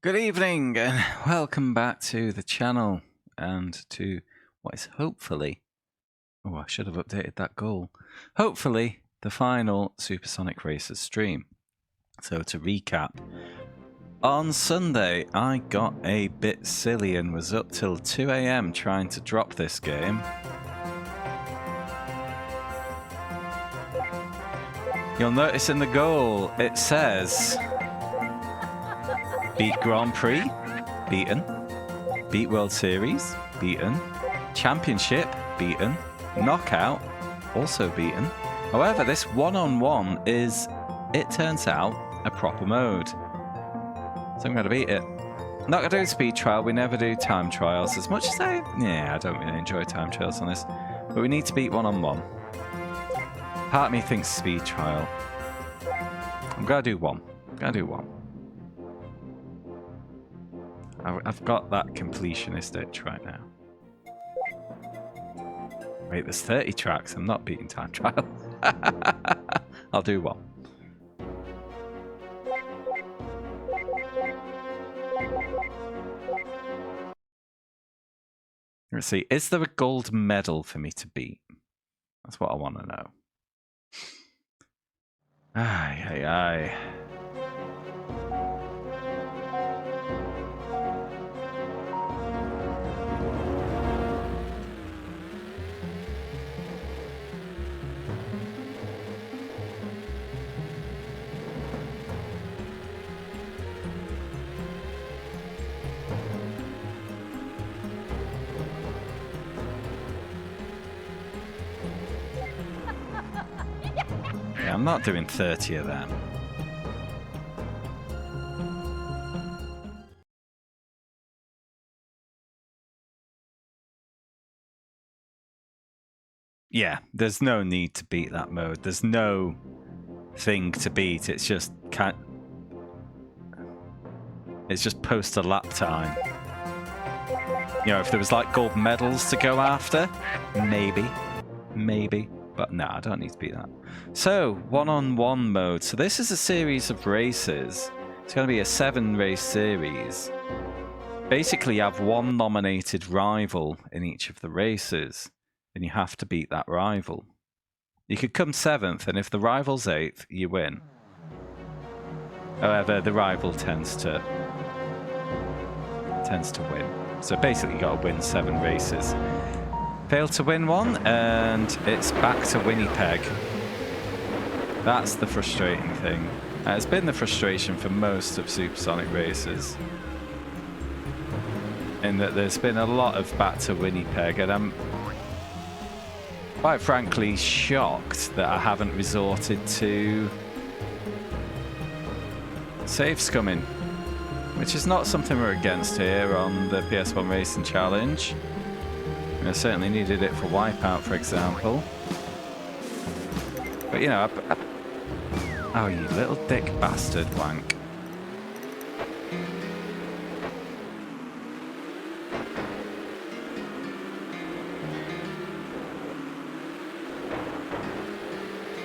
Good evening and welcome back to the channel and to what is hopefully, I should have updated that goal, hopefully the final Supersonic Racers stream. So to recap, on Sunday I got a bit silly and was up till 2 AM trying to drop this game. You'll notice in the goal it says beat Grand Prix, beaten. Beat World Series, beaten. Championship, beaten. Knockout, also beaten. However, this one-on-one is, it turns out, a proper mode. So I'm going to beat it. I'm not going to do a speed trial. We never do time trials. As much as I don't really enjoy time trials on this. But we need to beat one-on-one. Part of me thinks speed trial. I'm going to do one. I've got that completionist itch right now. Wait, there's 30 tracks. I'm not beating time trial. I'll do one. Let's see. Is there a gold medal for me to beat? That's what I want to know. Aye. I'm not doing 30 of them. Yeah, there's no need to beat that mode. There's no thing to beat. It's just post a lap time. You know, if there was like gold medals to go after, maybe. But no, I don't need to beat that. So, one-on-one mode. So this is a series of races. It's going to be a 7-race series. Basically, you have one nominated rival in each of the races, and you have to beat that rival. You could come 7th, and if the rival's 8th, you win. However, the rival tends to win. So basically, you got to win 7 races. Failed to win one, and it's back to Winnipeg. That's the frustrating thing. It's been the frustration for most of Supersonic races, in that there's been a lot of back to Winnipeg, and I'm quite frankly shocked that I haven't resorted to save scumming, which is not something we're against here on the PS1 Racing Challenge. I certainly needed it for Wipeout, for example. But you know, oh, you little dick bastard wank.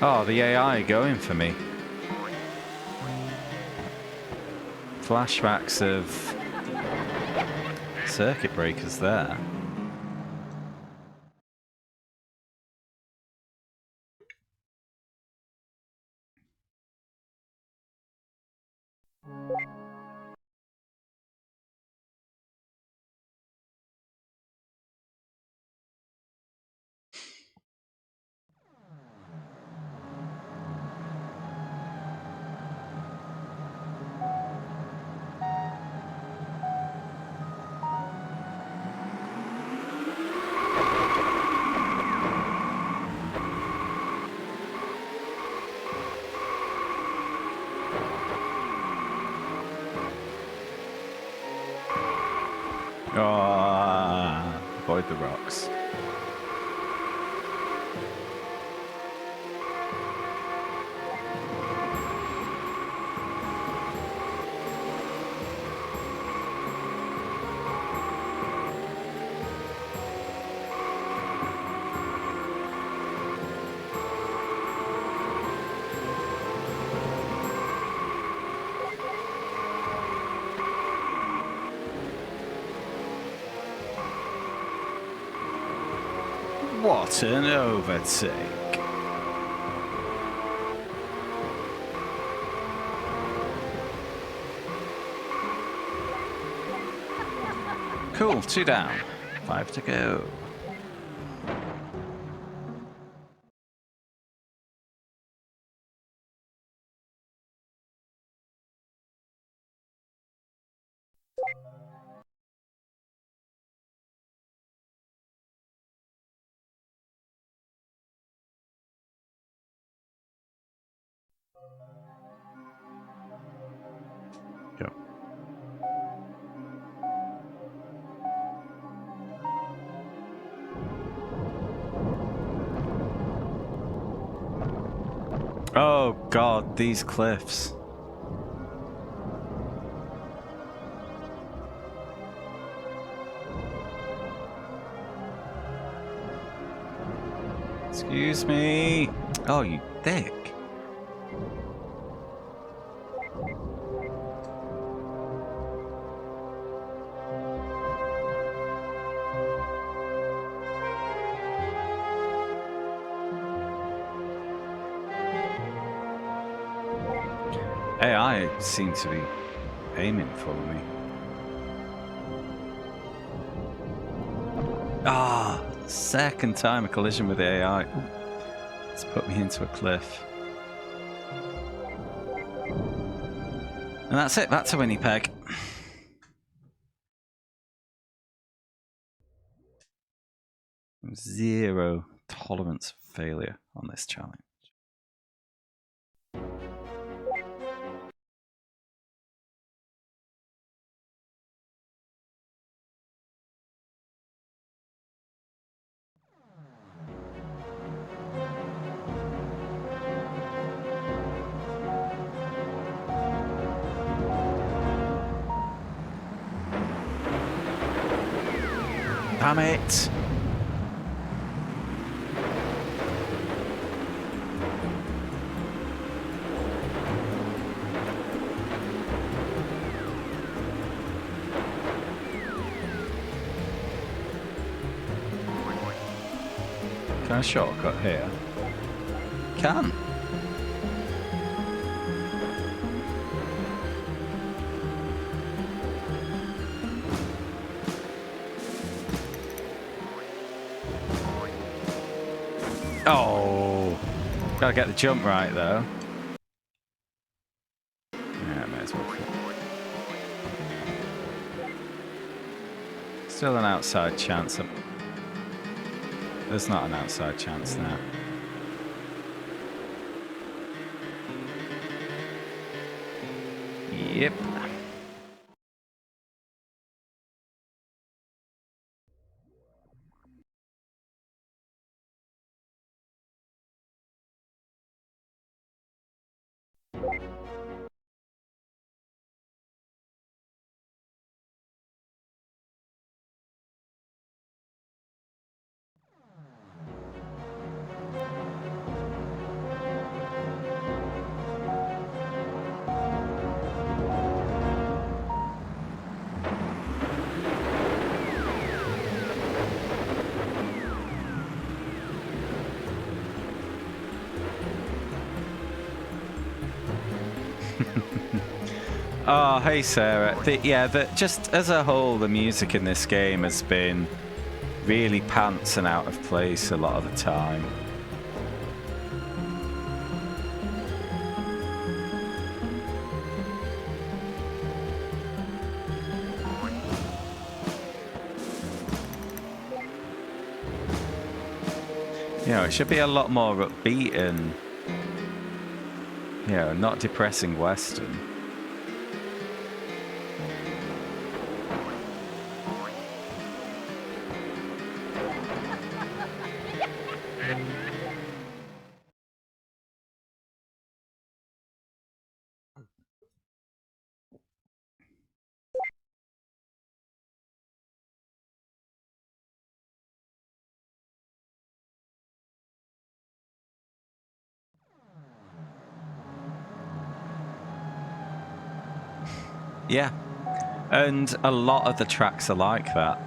Oh, the AI going for me. Flashbacks of circuit breakers there. Avoid the rocks. What an overtake. Cool, 2 down. 5 to go. Go. Oh god, these cliffs. Excuse me. Oh, you dick. AI seem to be aiming for me. Ah, second time a collision with the AI. Ooh, it's put me into a cliff. And that's it, that's a Winnie Peg. Zero tolerance for failure on this challenge. Damn it! Can I shortcut here? Can. Oh, gotta get the jump right though. Yeah, may as well. Still an outside chance. There's not an outside chance now. Yep. Oh, hey Sarah. Just as a whole, the music in this game has been really pants and out of place a lot of the time. You know, it should be a lot more upbeat and, you know, not depressing Western. Yeah, and a lot of the tracks are like that.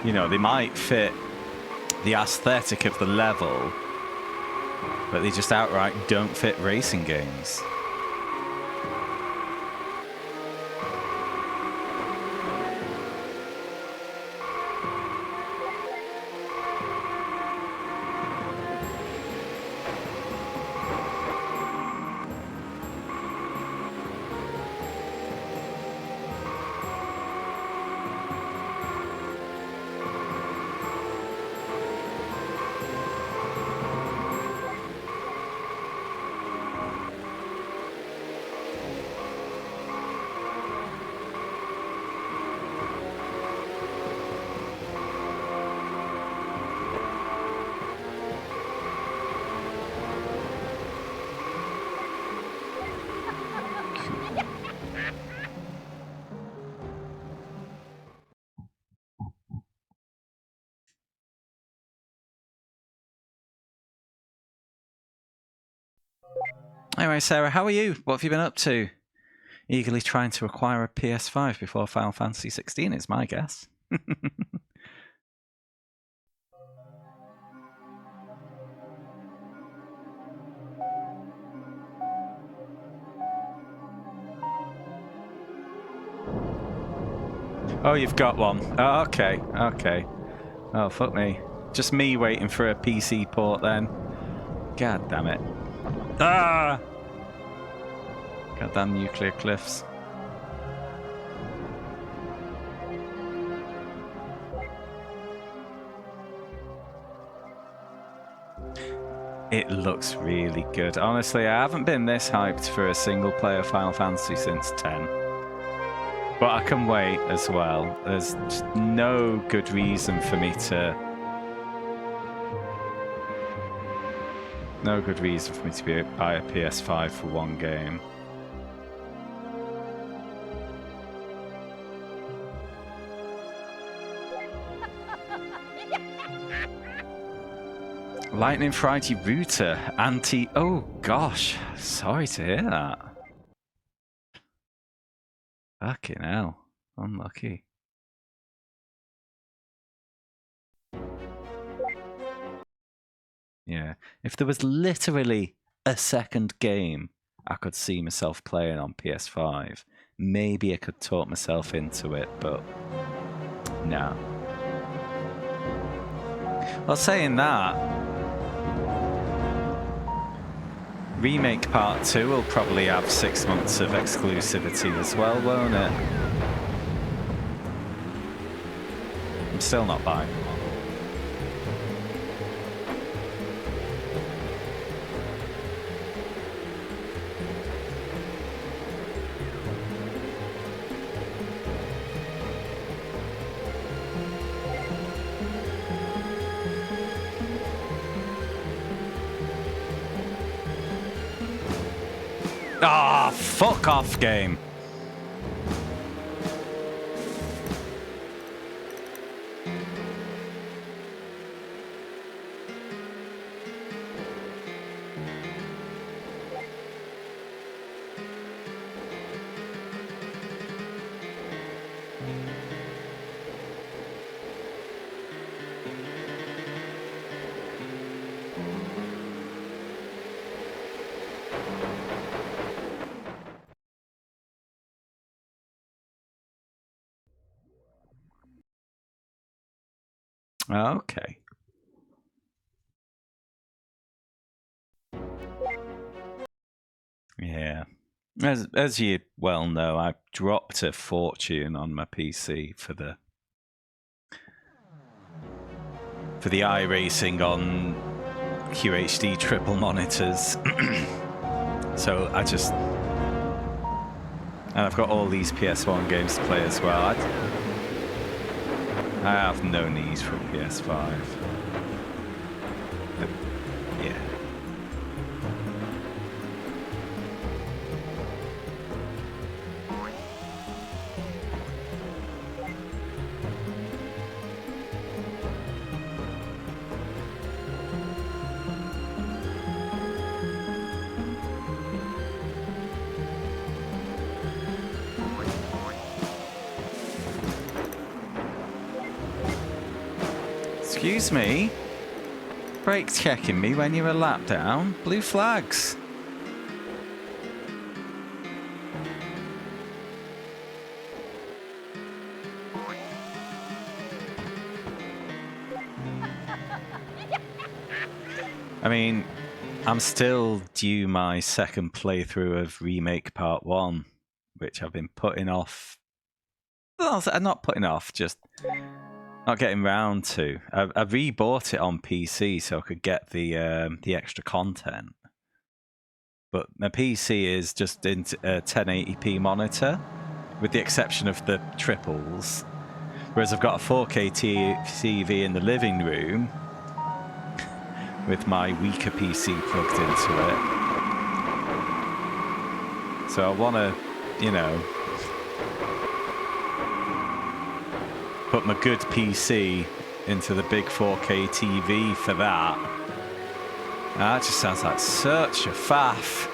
You know, they might fit the aesthetic of the level, but they just outright don't fit racing games. Anyway, Sarah, how are you? What have you been up to? Eagerly trying to acquire a PS5 before Final Fantasy 16 is my guess. Oh, you've got one. Oh, okay, okay. Oh, fuck me. Just me waiting for a PC port then. God damn it. Ah! Goddamn nuclear cliffs. It looks really good. Honestly, I haven't been this hyped for a single player Final Fantasy since 10. But I can wait as well. There's just no good reason for me to... No good reason for me to buy a PS5 for one game. Lightning Friday router, anti... Oh gosh, sorry to hear that. Fucking hell, unlucky. Yeah, if there was literally a second game I could see myself playing on PS5, maybe I could talk myself into it, but no. Well, saying that, Remake Part 2 will probably have 6 months of exclusivity as well, won't it? I'm still not buying one. Ah, fuck off, game. Okay. Yeah. As you well know, I dropped a fortune on my PC for the iRacing on QHD triple monitors. So and I've got all these PS1 games to play as well. I have no need for a PS5. But, yeah. Excuse me? Brake checking me when you're a lap down? Blue flags. I mean, I'm still due my second playthrough of Remake Part 1, which I've been putting off. Well, not putting off, just not getting round to. I re-bought it on PC so I could get the extra content. But my PC is just in a 1080p monitor, with the exception of the triples. Whereas I've got a 4K TV in the living room with my weaker PC plugged into it. So I want to, you know, put my good PC into the big 4K TV for that. That just sounds like such a faff.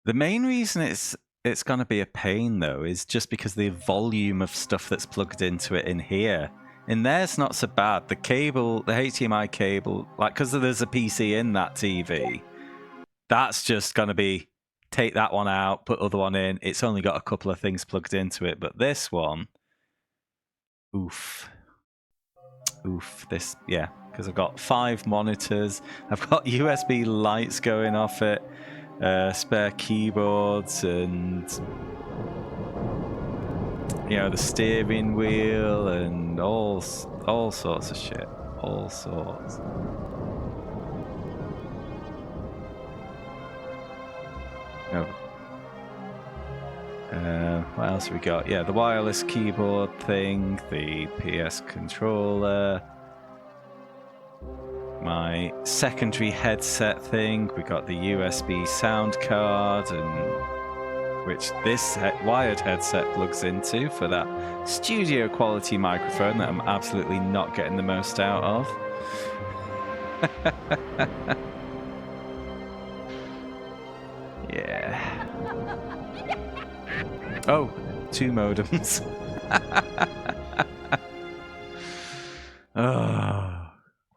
The main reason it's going to be a pain, though, is just because the volume of stuff that's plugged into it in here. In there's not so bad. The cable, the HDMI cable, like, because there's a PC in that TV, that's just going to be, take that one out, put other one in. It's only got a couple of things plugged into it. But this one, oof. Oof, this, yeah, because I've got 5 monitors. I've got USB lights going off it. Spare keyboards and, you know, the steering wheel and all sorts of shit. All sorts. Oh. What else have we got? Yeah, the wireless keyboard thing, the PS controller, my secondary headset thing. We got the USB sound card, and which this wired headset plugs into for that studio quality microphone that I'm absolutely not getting the most out of. Yeah. Oh, 2 modems. Oh,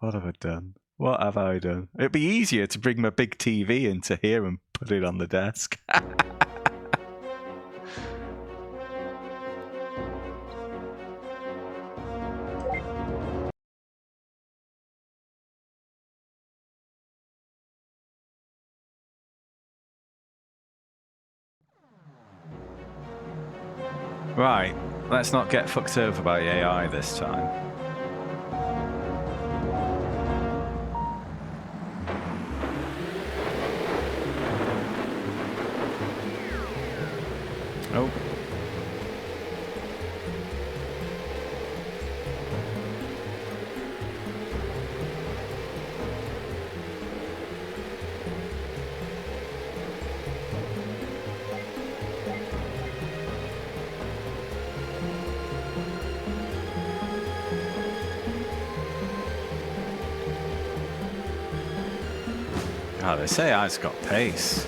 what have I done? What have I done? It'd be easier to bring my big TV into here and put it on the desk. Right, let's not get fucked over by AI this time. Oh. Oh, they say I've got pace.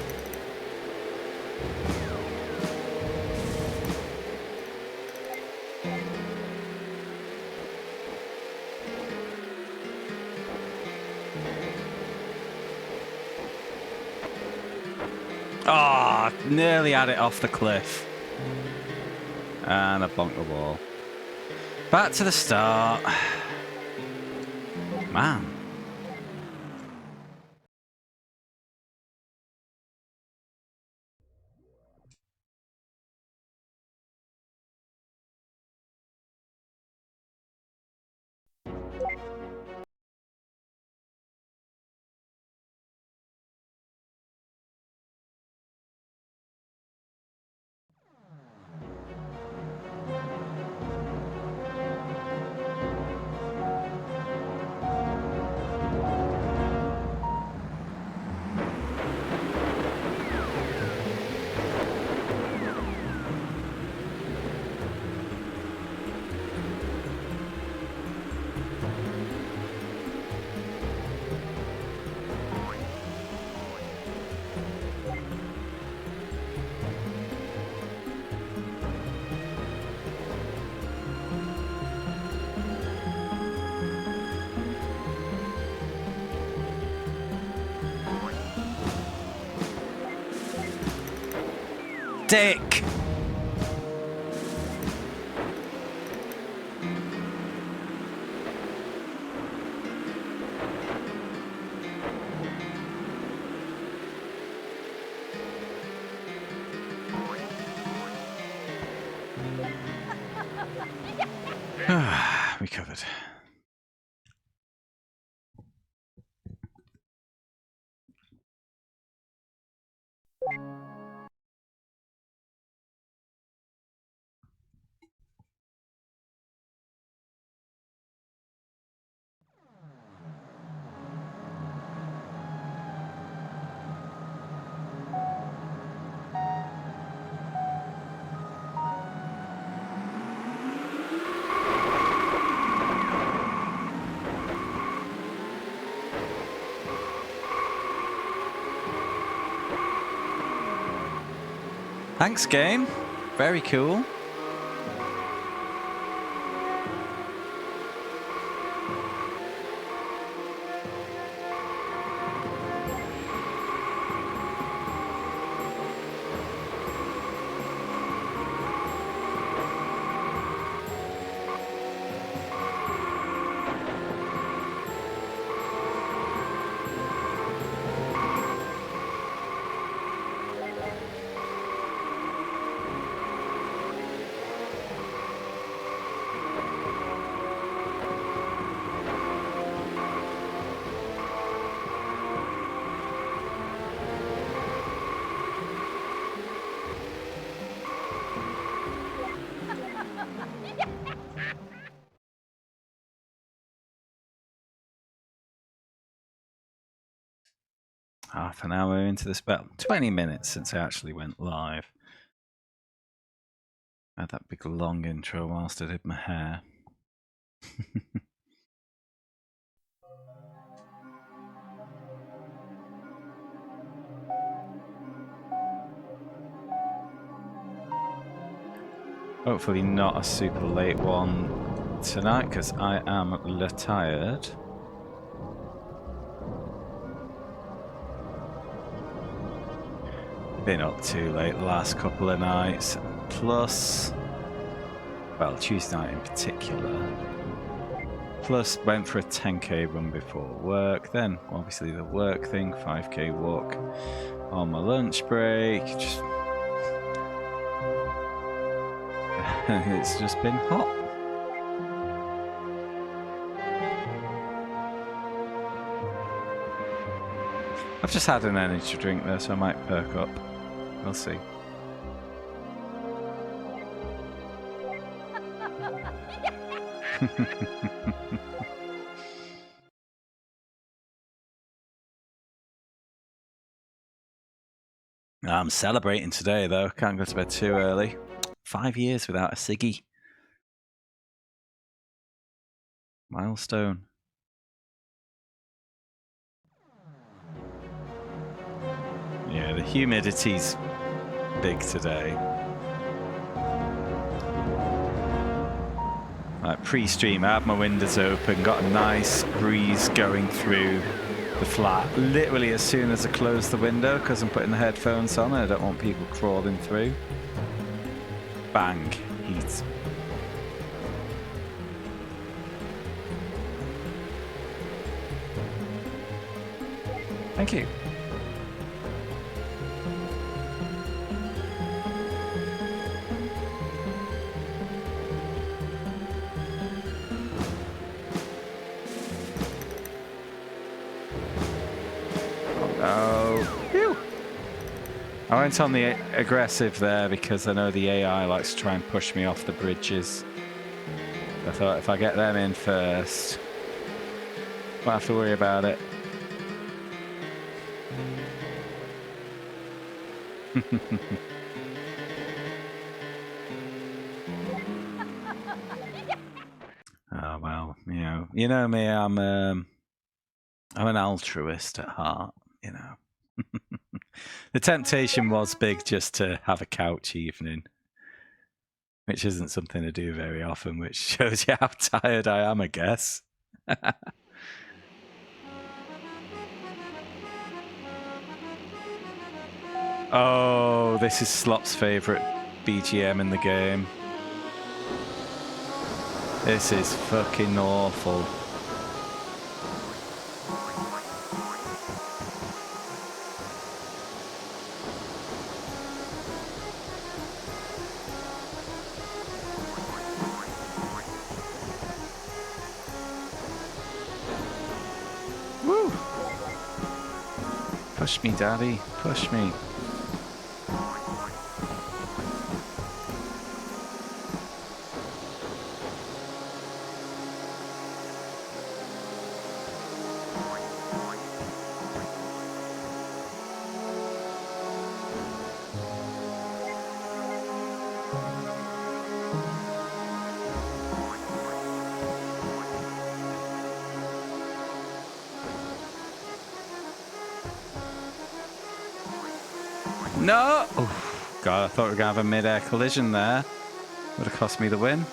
Oh, nearly had it off the cliff. And I bonked the wall. Back to the start. Man. dick! Recovered. Thanks, game. Very cool. Half an hour into this battle. 20 minutes since I actually went live. I had that big long intro whilst I did my hair. Hopefully not a super late one tonight, because I am tired. Been up too late the last couple of nights. Plus, well, Tuesday night in particular. Plus, went for a 10k run before work. Then, obviously, the work thing, 5k walk on my lunch break. Just it's just been hot. I've just had an energy drink though, so I might perk up. We'll see. I'm celebrating today though. Can't go to bed too early. 5 years without a ciggy. Milestone. Yeah, the humidity's big today. Like pre-stream, I had my windows open, got a nice breeze going through the flat. Literally as soon as I close the window, because I'm putting the headphones on and I don't want people crawling through. Bang, heat. Thank you. I went on the aggressive there because I know the AI likes to try and push me off the bridges. I thought if I get them in first, I won't have to worry about it. Oh well, you know me. I'm an altruist at heart. You know. The temptation was big just to have a couch evening, which isn't something I do very often, which shows you how tired I am, I guess. Oh, this is Slop's favourite BGM in the game. This is fucking awful. Woo! Push me, Daddy. Push me. No! Oh, God, I thought we were going to have a mid-air collision there. Would have cost me the win.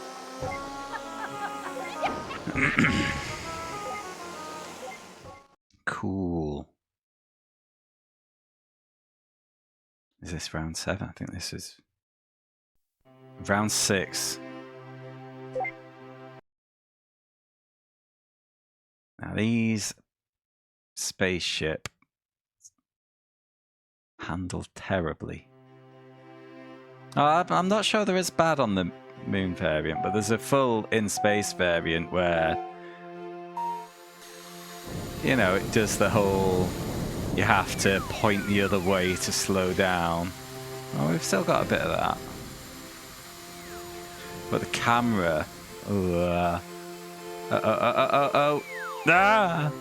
Cool. Is this round 7? I think this is round 6. Now these spaceship handle terribly. Oh, I'm not sure they're as bad on the moon variant, but there's a full in-space variant where, you know, it does the whole, you have to point the other way to slow down. Oh, we've still got a bit of that. But the camera, ah!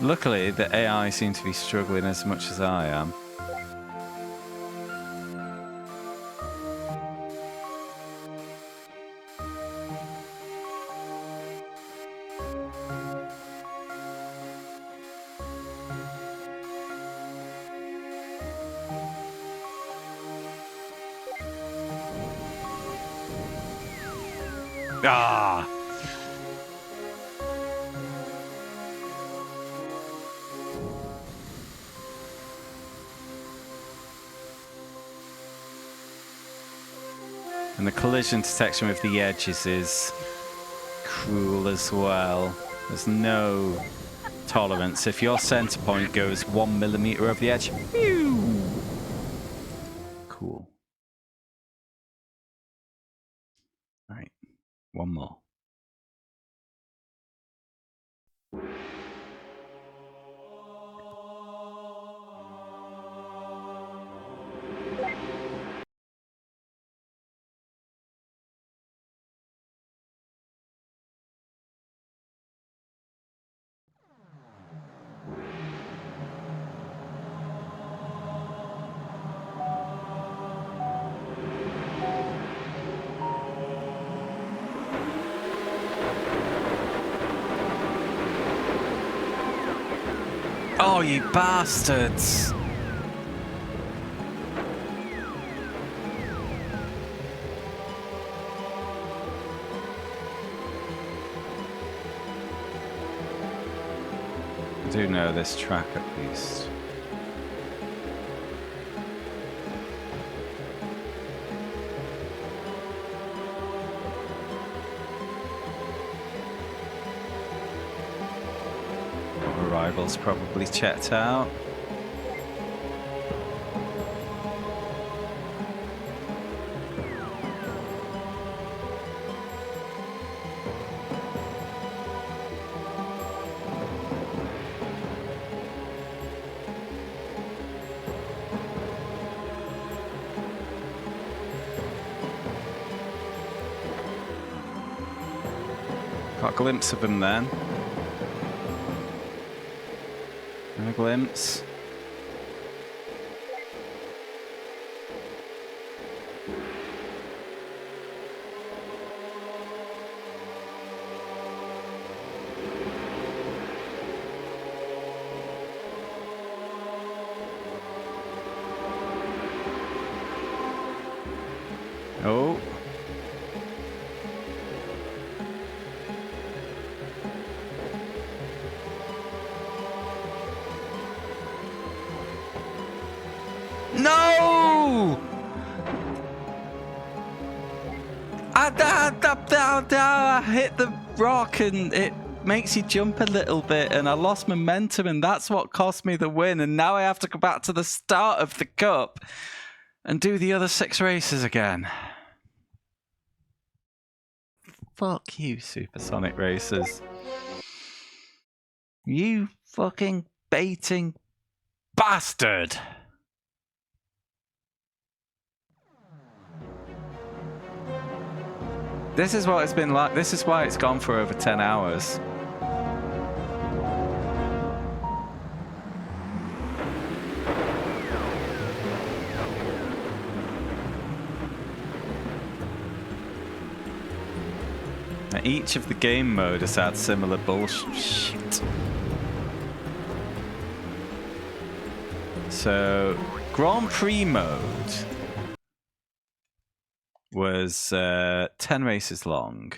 Luckily, the AI seem to be struggling as much as I am. Ah! And the collision detection with the edges is cruel as well. There's no tolerance. If your center point goes 1 millimeter over the edge, pew! Cool. Right, one more. Oh, you bastards! I do know this track at least. Arrivals probably checked out. Got a glimpse of them then. And a glimpse. Oh. Oh no, I hit the rock and it makes you jump a little bit and I lost momentum and that's what cost me the win. And now I have to go back to the start of the cup and do the other 6 races again. Fuck you, Supersonic Racers. You fucking baiting bastard. This is what it's been like. This is why it's gone for over 10 hours. Now, each of the game mode has had similar bullshit. So, Grand Prix mode was 10 races long.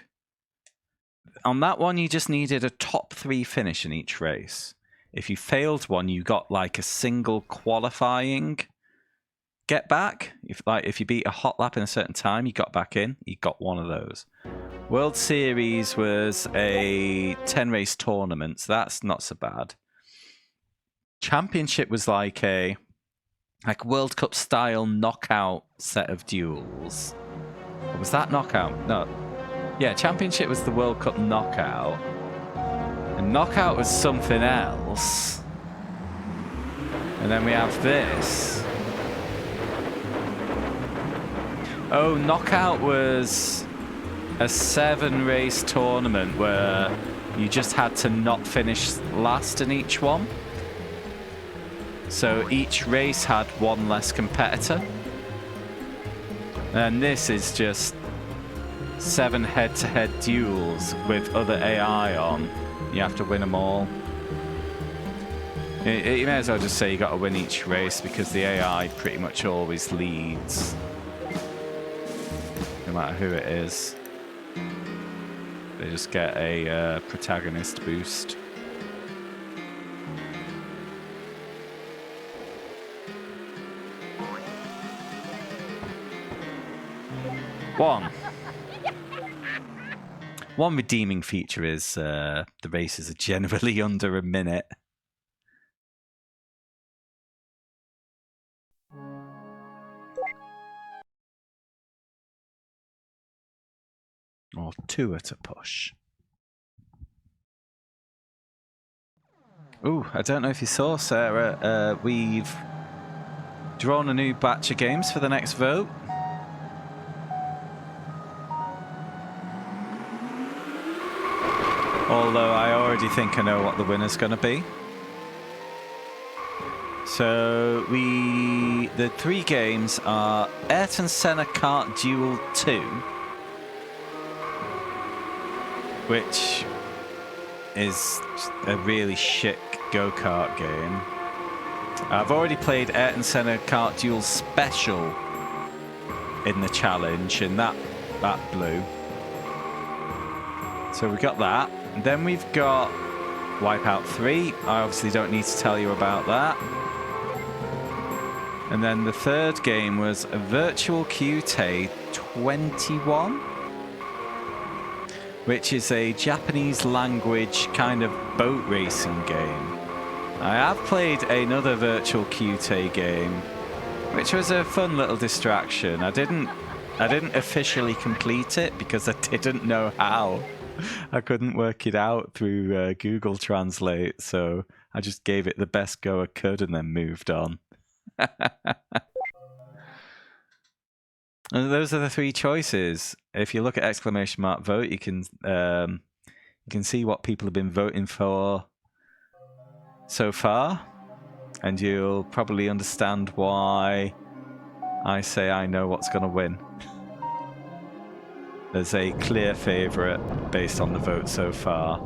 On that one, you just needed a top 3 finish in each race. If you failed one, you got like a single qualifying get back. If you beat a hot lap in a certain time, you got back in. You got one of those. World Series was a 10 race tournament, so that's not so bad. Championship was like a World Cup style knockout set of duels. Or was that knockout? No. Yeah, Championship was the World Cup knockout. And knockout was something else. And then we have this. Oh, knockout was a 7-race tournament where you just had to not finish last in each one. So each race had one less competitor. And this is just 7 head-to-head duels with other AI on. You have to win them all. You may as well just say you got to win each race because the AI pretty much always leads. No matter who it is. They just get a protagonist boost. One redeeming feature is the races are generally under a minute. Or 2 at a push. Ooh, I don't know if you saw, Sarah, we've drawn a new batch of games for the next vote. Although I already think I know what the winner's going to be. So the 3 games are Ayrton Senna Kart Duel 2, which is a really shit go-kart game. I've already played Ayrton Senna Kart Duel Special in the challenge, and that blew. So we got that. And then we've got Wipeout 3. I obviously don't need to tell you about that. And then the 3rd game was Virtual Qt 21, which is a Japanese language kind of boat racing game. I have played another Virtual Qt game, which was a fun little distraction. I didn't officially complete it because I didn't know how. I couldn't work it out through Google Translate, so I just gave it the best go I could and then moved on. And those are the 3 choices. If you look at exclamation mark vote, you can see what people have been voting for so far, and you'll probably understand why I say I know what's going to win. There's a clear favourite based on the vote so far.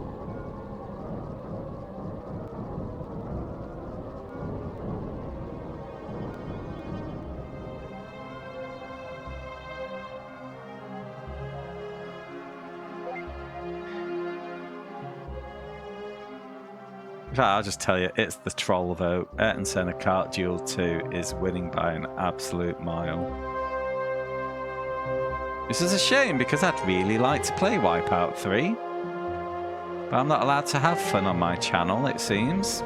In fact, I'll just tell you, it's the troll vote. Ayrton Senna Kart Duel 2 is winning by an absolute mile. This is a shame because I'd really like to play Wipeout 3. But I'm not allowed to have fun on my channel, it seems.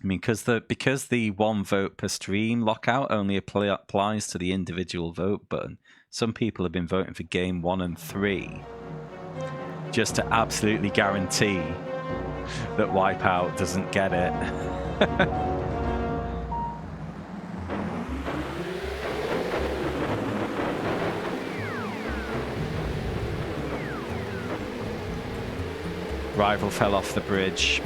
I mean, because the one vote per stream lockout only applies to the individual vote button, some people have been voting for game 1 and 3 just to absolutely guarantee that Wipeout doesn't get it. Rival fell off the bridge.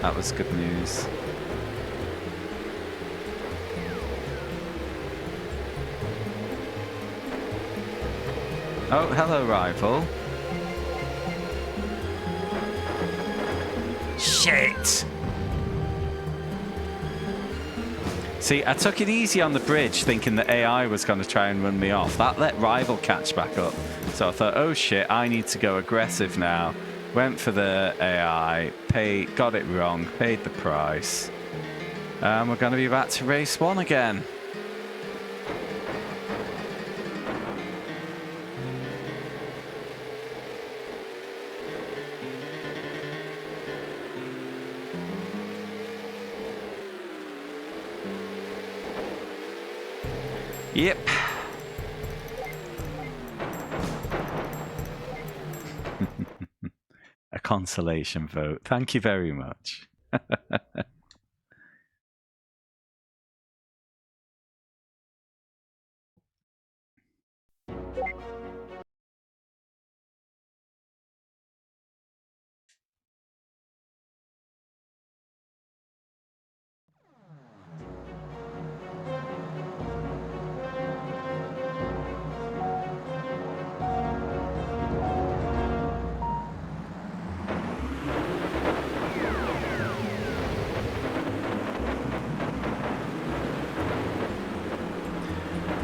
That was good news. Oh, hello, Rival. Shit! See, I took it easy on the bridge thinking that AI was going to try and run me off. That let Rival catch back up. So I thought, oh shit, I need to go aggressive now. Went for the AI, got it wrong, paid the price. And we're going to be back to race 1 again. Yep. A consolation vote. Thank you very much.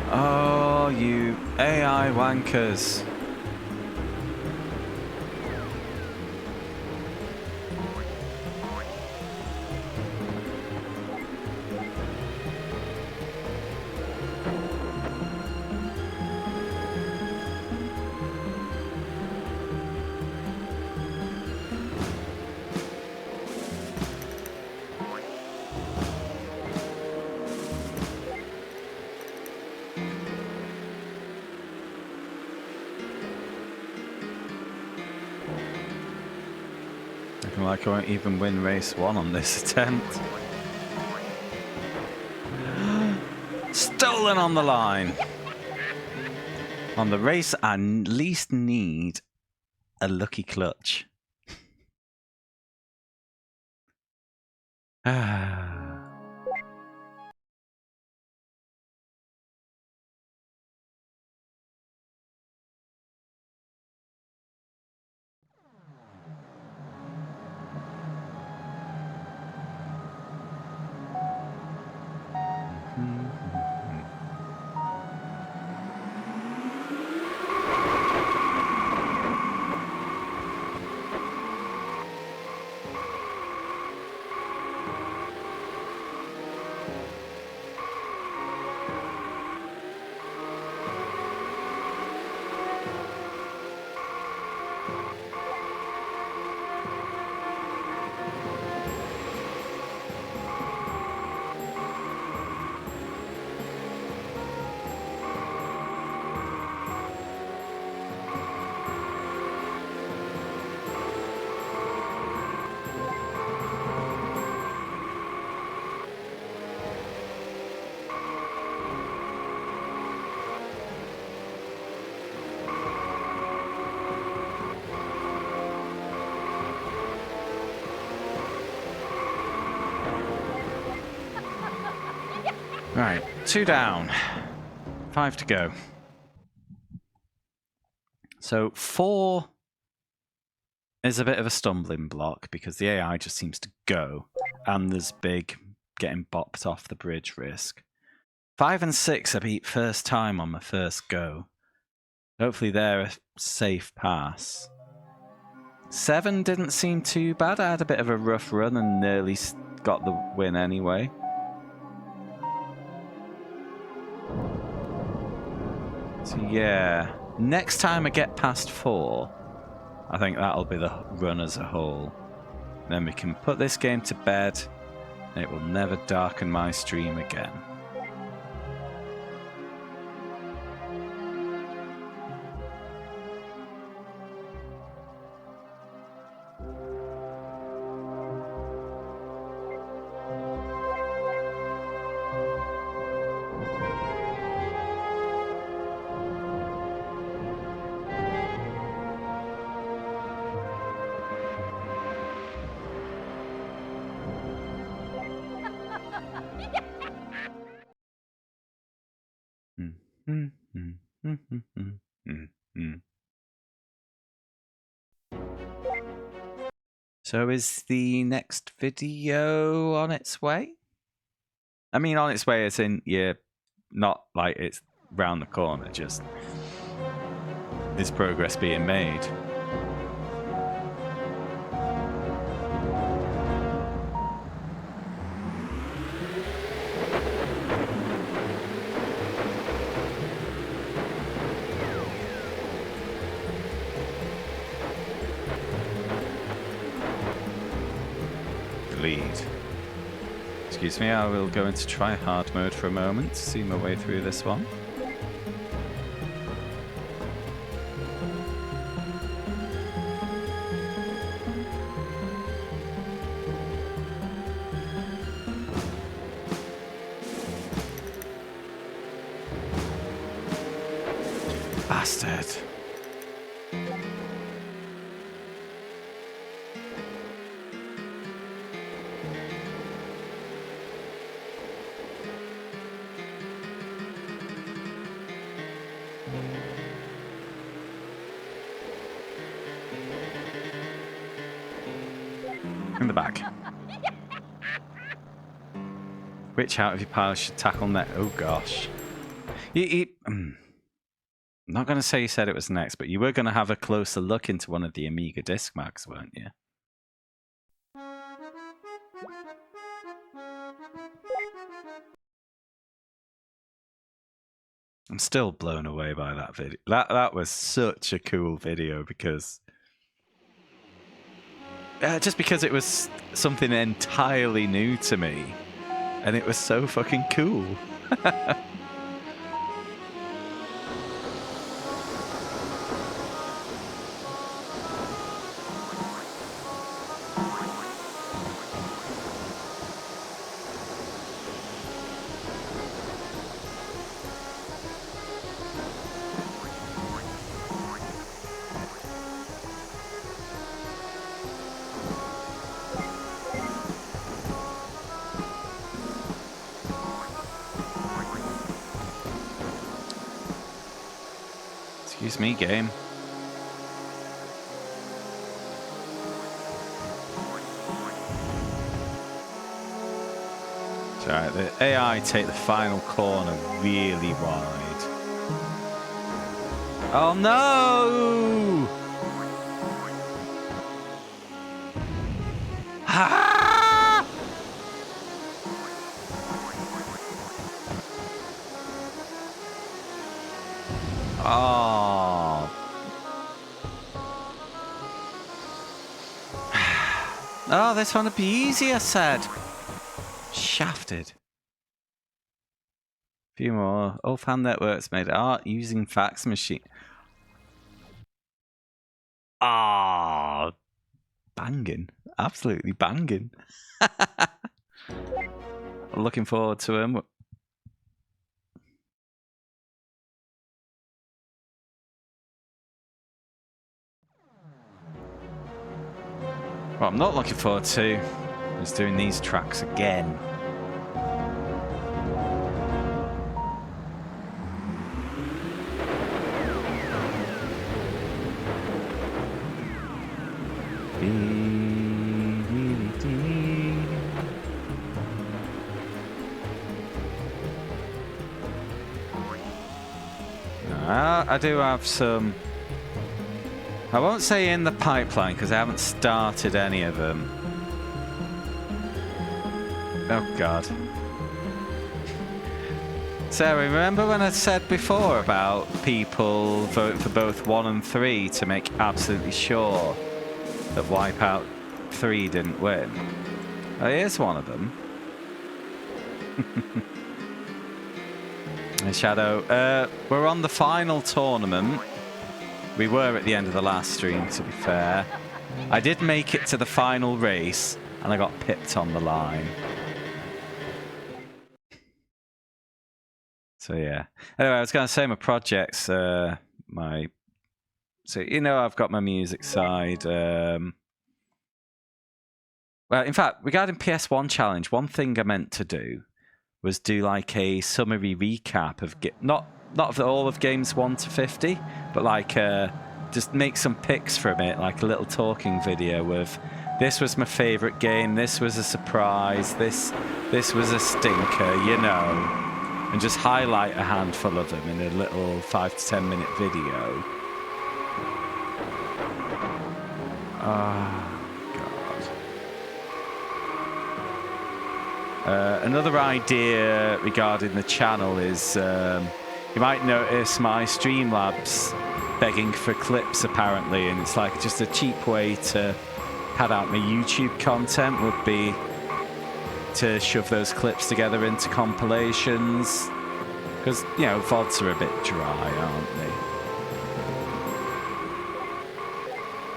Oh, you AI wankers. Looking like I won't even win race 1 on this attempt. Stolen on the line. On the race, I at least need a lucky clutch. Right, 2 down, 5 to go. So 4 is a bit of a stumbling block because the AI just seems to go, and there's big getting bopped off the bridge risk. 5 and 6 I beat first time on my first go. Hopefully they're a safe pass. 7 didn't seem too bad. I had a bit of a rough run and nearly got the win anyway. So yeah, next time I get past 4, I think that'll be the run as a whole. Then we can put this game to bed and it will never darken my stream again. So is the next video on its way? I mean, on its way as in, yeah, not like it's round the corner, just is progress being made? Lead. Excuse me, I will go into try hard mode for a moment to see my way through this one. Bastard. In the back. Which out of your piles should tackle next? Oh gosh. I'm not going to say you said it was next, but you were going to have a closer look into one of the Amiga disc mags, weren't you? I'm still blown away by that video. That was such a cool video because just because it was something entirely new to me, and it was so fucking cool. Excuse me, game. It's alright, the AI take the final corner really wide. Oh no! Ah! Oh. Oh, this one would be easy, I said. Shafted. Few more. Old-fan networks made art using fax machine. Ah, banging. Absolutely banging. Looking forward to him. What I'm not looking forward to is doing these tracks again. I do have some... I won't say in the pipeline because I haven't started any of them. Oh God. Sarah, remember when I said before about people voting for both 1 and 3 to make absolutely sure that Wipeout 3 didn't win? Oh, here's one of them. And Shadow, we're on the final tournament. We were at the end of the last stream, to be fair. I did make it to the final race, and I got pipped on the line. So yeah. Anyway, I was going to say my projects, so you know I've got my music side. Well, in fact, regarding PS1 challenge, one thing I meant to do was do like a summary recap of not of all of games 1 to 50, but like just make some picks from it, like a little talking video with this was my favorite game, this was a surprise, this was a stinker, you know. And just highlight a handful of them in a little 5 to 10 minute video. Oh, God. Another idea regarding the channel is you might notice my Streamlabs begging for clips apparently, and it's like just a cheap way to pad out my YouTube content would be to shove those clips together into compilations, because, you know, VODs are a bit dry, aren't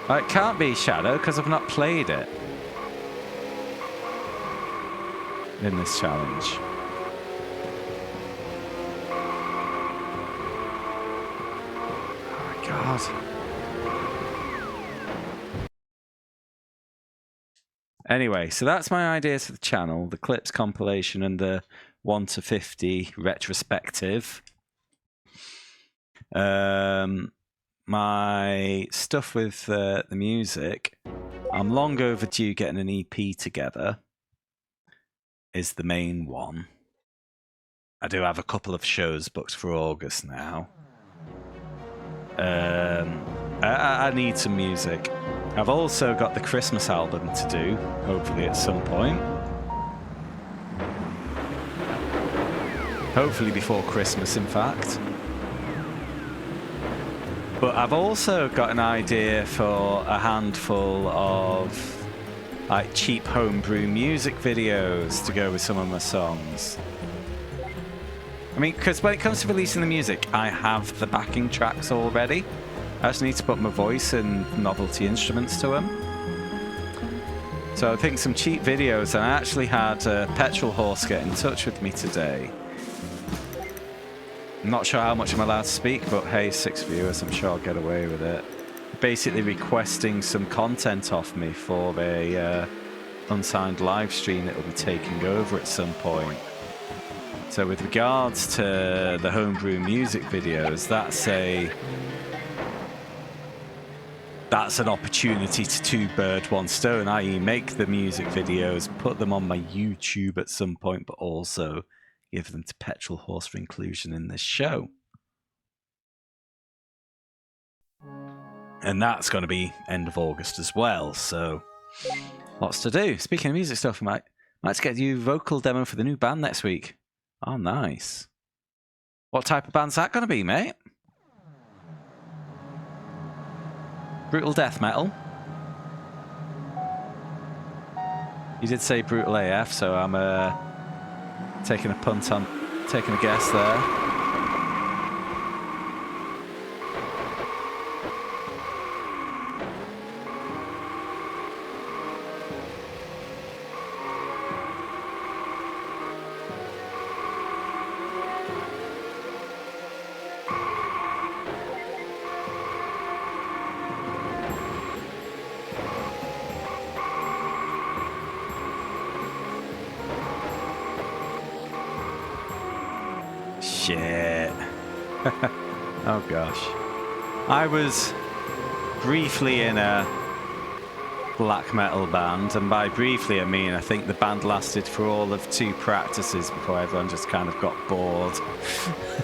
they? It can't be Shadow, because I've not played it in this challenge. Oh my God. Anyway, so that's my ideas for the channel, the clips compilation and the 1 to 50 retrospective. My stuff with the music, I'm long overdue getting an EP together, is the main one. I do have a couple of shows booked for August now. I need some music. I've also got the Christmas album to do, hopefully at some point. Hopefully before Christmas, in fact. But I've also got an idea for a handful of like cheap homebrew music videos to go with some of my songs. I mean, because when it comes to releasing the music, I have the backing tracks already. I just need to put my voice and novelty instruments to them. So I think some cheap videos, and I actually had Petrol Horse get in touch with me today. I'm not sure how much I'm allowed to speak, but hey, 6 viewers, I'm sure I'll get away with it. Basically requesting some content off me for a unsigned live stream that will be taking over at some point. So with regards to the homebrew music videos, that's an opportunity to 2 birds, 1 stone, i.e. make the music videos, put them on my YouTube at some point, but also give them to Petrol Horse for inclusion in this show. And that's going to be end of August as well, so lots to do. Speaking of music stuff, I might get you vocal demo for the new band next week. Oh, nice. What type of band's that going to be, mate? Brutal death metal? You did say brutal AF, so I'm taking a punt on taking a guess there. Shit. Oh gosh. I was briefly in a black metal band, and by briefly I mean I think the band lasted for all of 2 practices before everyone just kind of got bored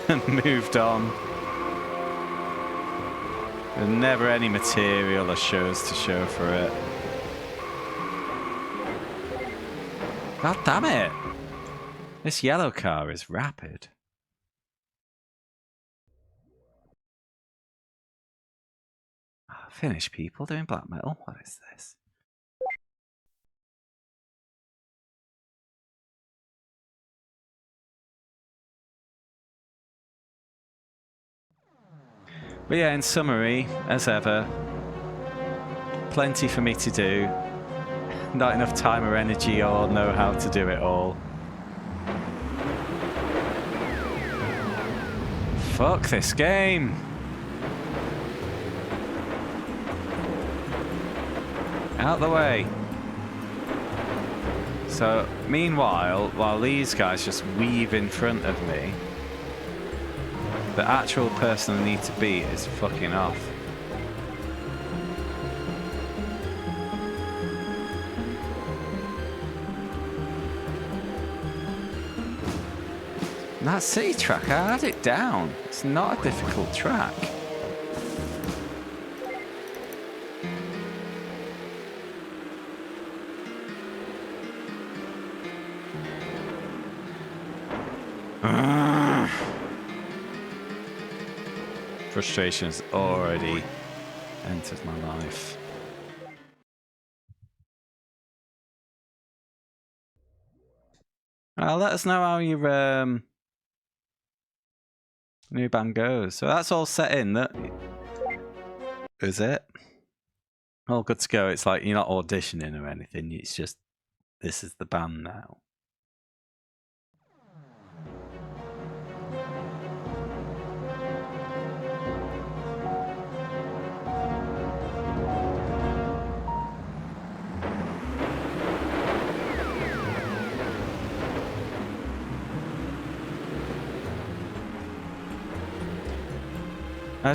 and moved on. There's never any material or shows to show for it. God damn it! This yellow car is rapid. Finnish people doing black metal? What is this? But yeah, in summary, as ever, plenty for me to do. Not enough time or energy or know how to do it all. Fuck this game! Out the way! So, meanwhile, while these guys just weave in front of me, the actual person I need to beat is fucking off. And that city track, I had it down. It's not a difficult track. Frustration has already entered my life. Let us know how your new band goes. So that's all set in. That is it. All good to go. It's like you're not auditioning or anything. It's just this is the band now.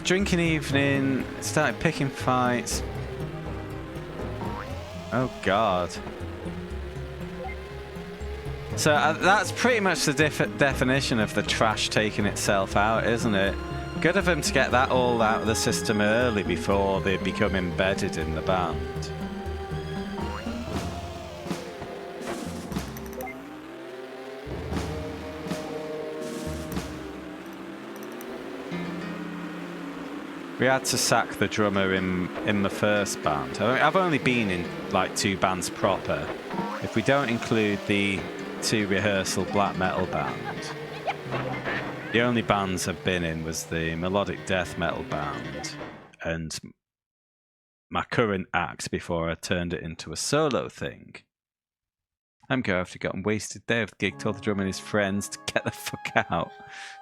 Drinking evening, started picking fights. Oh god. So that's pretty much the definition of the trash taking itself out, isn't it? Good of them to get that all out of the system early before they become embedded in the band. We had to sack the drummer in the first band. I've only been in like 2 bands proper. If we don't include the 2 rehearsal black metal bands, the only bands I've been in was the melodic death metal band and my current act before I turned it into a solo thing. I'm going after gotten wasted day of the gig, told the drummer and his friends to get the fuck out.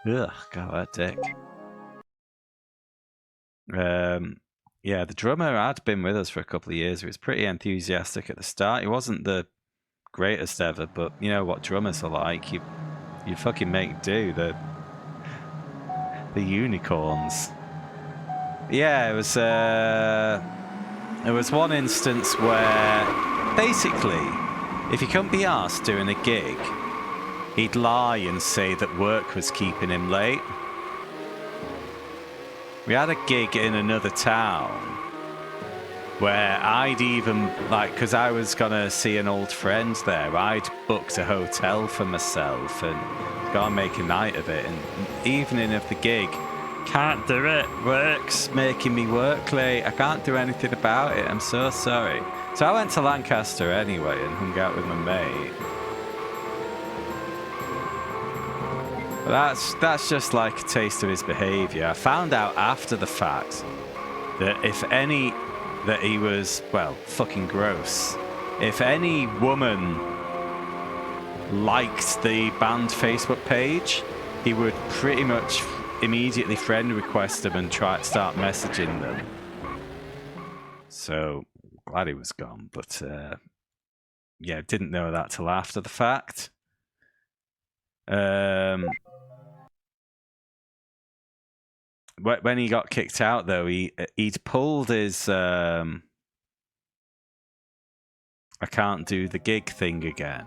Ugh, God, that dick. Yeah, the drummer had been with us for a couple of years. He was pretty enthusiastic at the start. He wasn't the greatest ever, but you know what drummers are like. You fucking make do. The unicorns. Yeah, there was one instance where basically, if he couldn't be asked doing a gig, he'd lie and say that work was keeping him late. We had a gig in another town where I'd even, like, because I was going to see an old friend there, I'd booked a hotel for myself and go and make a night of it. And evening of the gig, can't do it. Work's making me work late. I can't do anything about it. I'm so sorry. So I went to Lancaster anyway and hung out with my mate. That's just like a taste of his behaviour. I found out after the fact that he was, well, fucking gross. If any woman liked the band Facebook page, he would pretty much immediately friend request them and start messaging them. So glad he was gone, but yeah, didn't know that till after the fact. When he got kicked out, though, he'd pulled his I can't do the gig thing again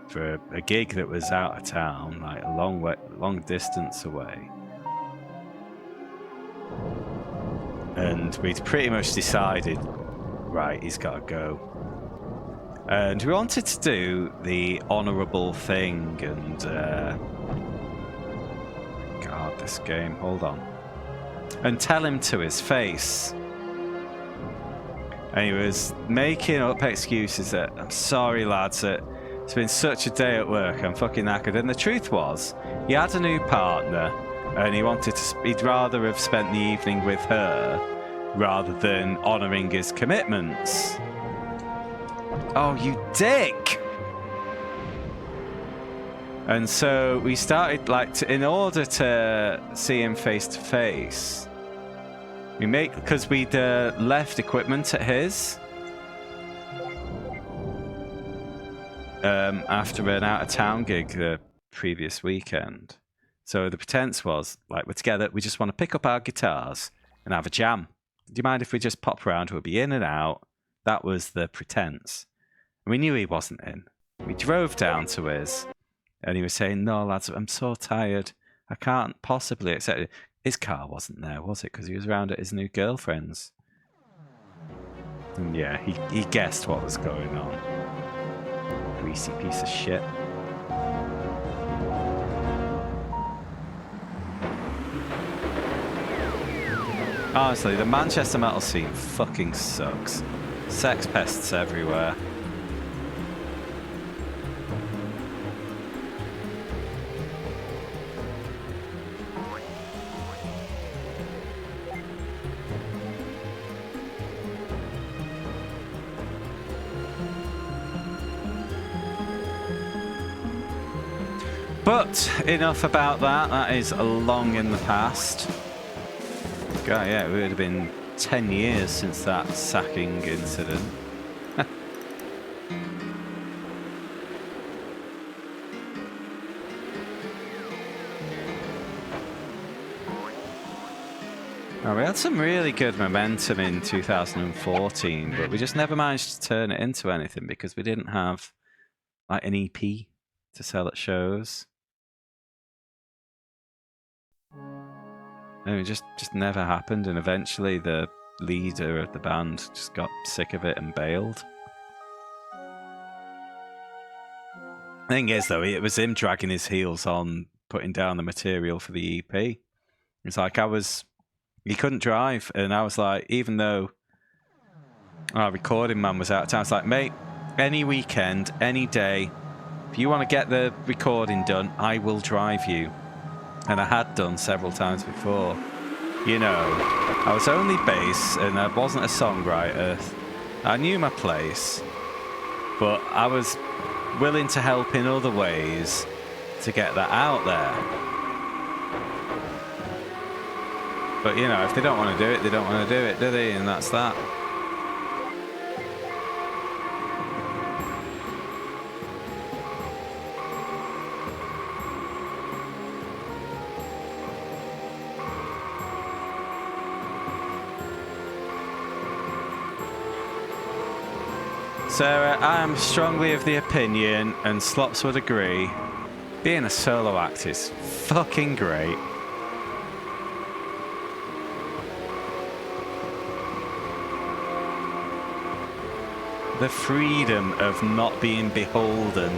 for a gig that was out of town, like a long distance away. And we'd pretty much decided, right, he's got to go. And we wanted to do the honourable thing and... God, this game, hold on. And tell him to his face. And he was making up excuses that, I'm sorry lads, it's been such a day at work, I'm fucking knackered. And the truth was, he had a new partner, and he'd rather have spent the evening with her rather than honouring his commitments. Oh, you dick! And so we started, like, in order to see him face to face, because we'd left equipment at his after an out-of-town gig the previous weekend. So the pretense was, like, we're together, we just want to pick up our guitars and have a jam. Do you mind if we just pop around? We'll be in and out. That was the pretense. And we knew he wasn't in. We drove down to his, and he was saying, no, lads, I'm so tired. I can't possibly accept it. His car wasn't there, was it? Because he was around at his new girlfriend's. And yeah, he guessed what was going on. Greasy piece of shit. Honestly, the Manchester metal scene fucking sucks. Sex pests everywhere. But enough about that. That is long in the past. God, yeah, it would have been 10 years since that sacking incident. Oh, we had some really good momentum in 2014, but we just never managed to turn it into anything because we didn't have like an EP to sell at shows. And it just never happened, and eventually the leader of the band just got sick of it and bailed. Thing is, though, it was him dragging his heels on putting down the material for the EP. It's like he couldn't drive, and I was like, even though our recording man was out of town, I was like, mate, any weekend, any day, if you want to get the recording done, I will drive you. And I had done several times before. You know, I was only bass and I wasn't a songwriter. I knew my place, but I was willing to help in other ways to get that out there. But, you know, if they don't want to do it, they don't want to do it, do they? And that's that. Sarah, I am strongly of the opinion, and Slops would agree, being a solo act is fucking great. The freedom of not being beholden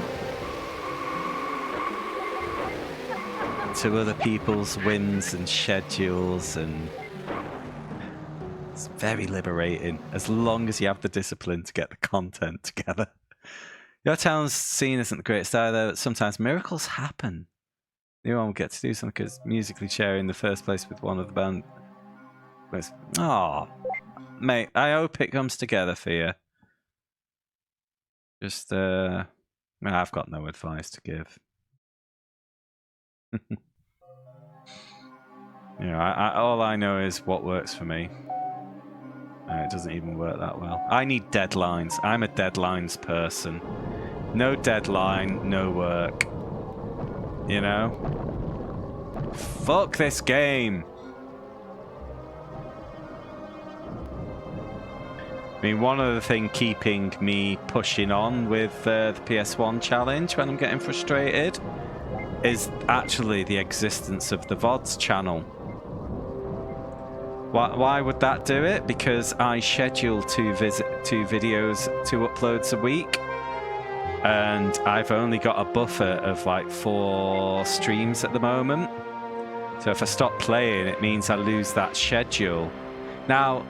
to other people's whims and schedules, and it's very liberating, as long as you have the discipline to get the content together. Your town's scene isn't the greatest either, but sometimes miracles happen. You won't get to do something because musically sharing in the first place with one of the band. Oh, mate, I hope it comes together for you. Just, I've got no advice to give. You know, all I know is what works for me. It doesn't even work that well. I need deadlines. I'm a deadlines person. No deadline, no work. You know? Fuck this game! I mean, one other thing keeping me pushing on with the PS1 challenge when I'm getting frustrated is actually the existence of the VODs channel. Why would that do it? Because I schedule two videos, 2 uploads a week. And I've only got a buffer of like 4 streams at the moment. So if I stop playing, it means I lose that schedule. Now,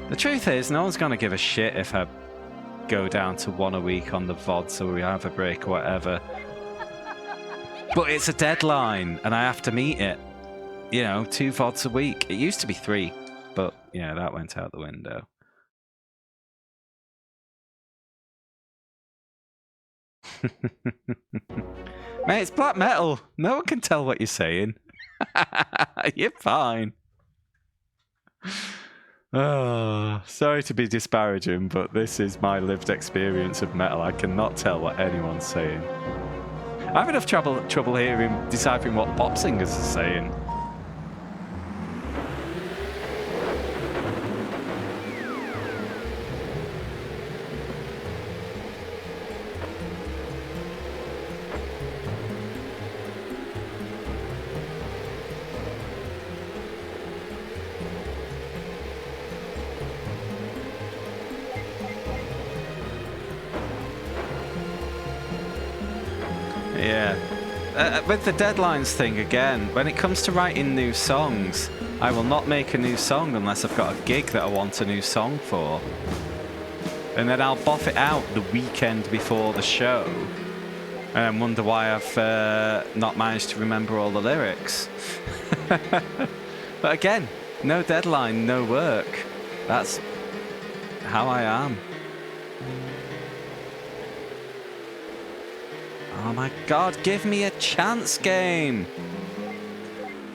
the truth is, no one's going to give a shit if I go down to 1 a week on the VOD, so we have a break or whatever. But it's a deadline, and I have to meet it. You know, 2 VODs a week. It used to be 3, but, yeah, that went out the window. Mate, it's black metal. No one can tell what you're saying. You're fine. Oh, sorry to be disparaging, but this is my lived experience of metal. I cannot tell what anyone's saying. I have enough trouble deciphering what pop singers are saying. With the deadlines thing again, when it comes to writing new songs, I will not make a new song unless I've got a gig that I want a new song for. And then I'll boff it out the weekend before the show and wonder why I've not managed to remember all the lyrics. But again, no deadline, no work. That's how I am. Oh my god, give me a chance, game!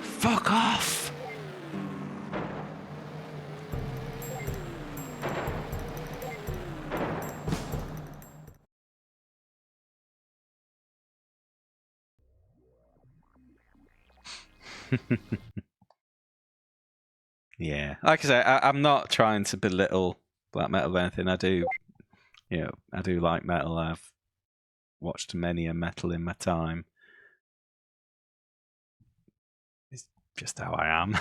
Fuck off! Yeah, like I say, I'm not trying to belittle black metal or anything. I do like metal. I've watched many a metal in my time. It's just how I am.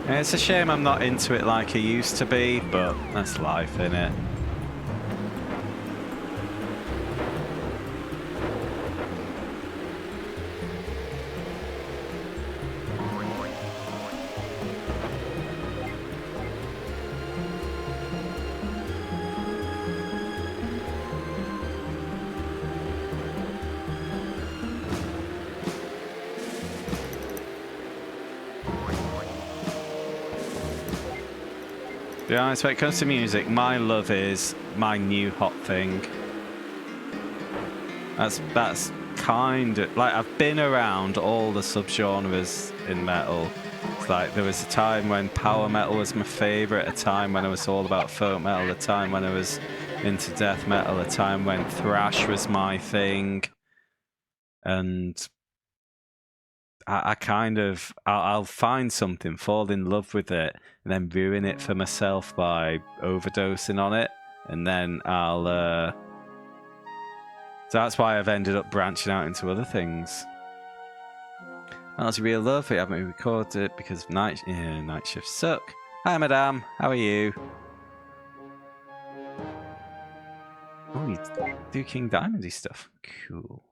It's a shame I'm not into it like I used to be, but that's life, innit? To be honest, when it comes to music, my love is my new hot thing. That's kind of like, I've been around all the subgenres in metal. It's like there was a time when power metal was my favorite, a time when I was all about folk metal, a time when I was into death metal, a time when thrash was my thing, and I'll find something, fall in love with it, and then ruin it for myself by overdosing on it, and then so that's why I've ended up branching out into other things. That's real love. We haven't recorded it because night shifts suck. Hi, madame. How are you? Oh, you do King Diamondy stuff. Cool.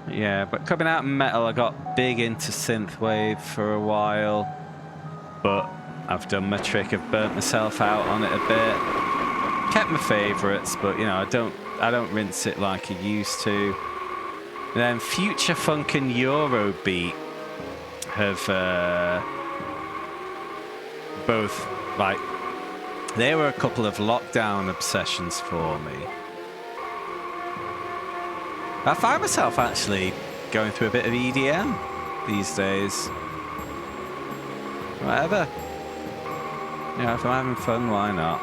Yeah, but coming out of metal, I got big into synthwave for a while, but I've done my trick. I've burnt myself out on it a bit. Kept my favourites, but you know, I don't rinse it like I used to. And then future funk and Eurobeat have both, like, they were a couple of lockdown obsessions for me. I find myself actually going through a bit of EDM these days. Whatever. You know, if I'm having fun, why not?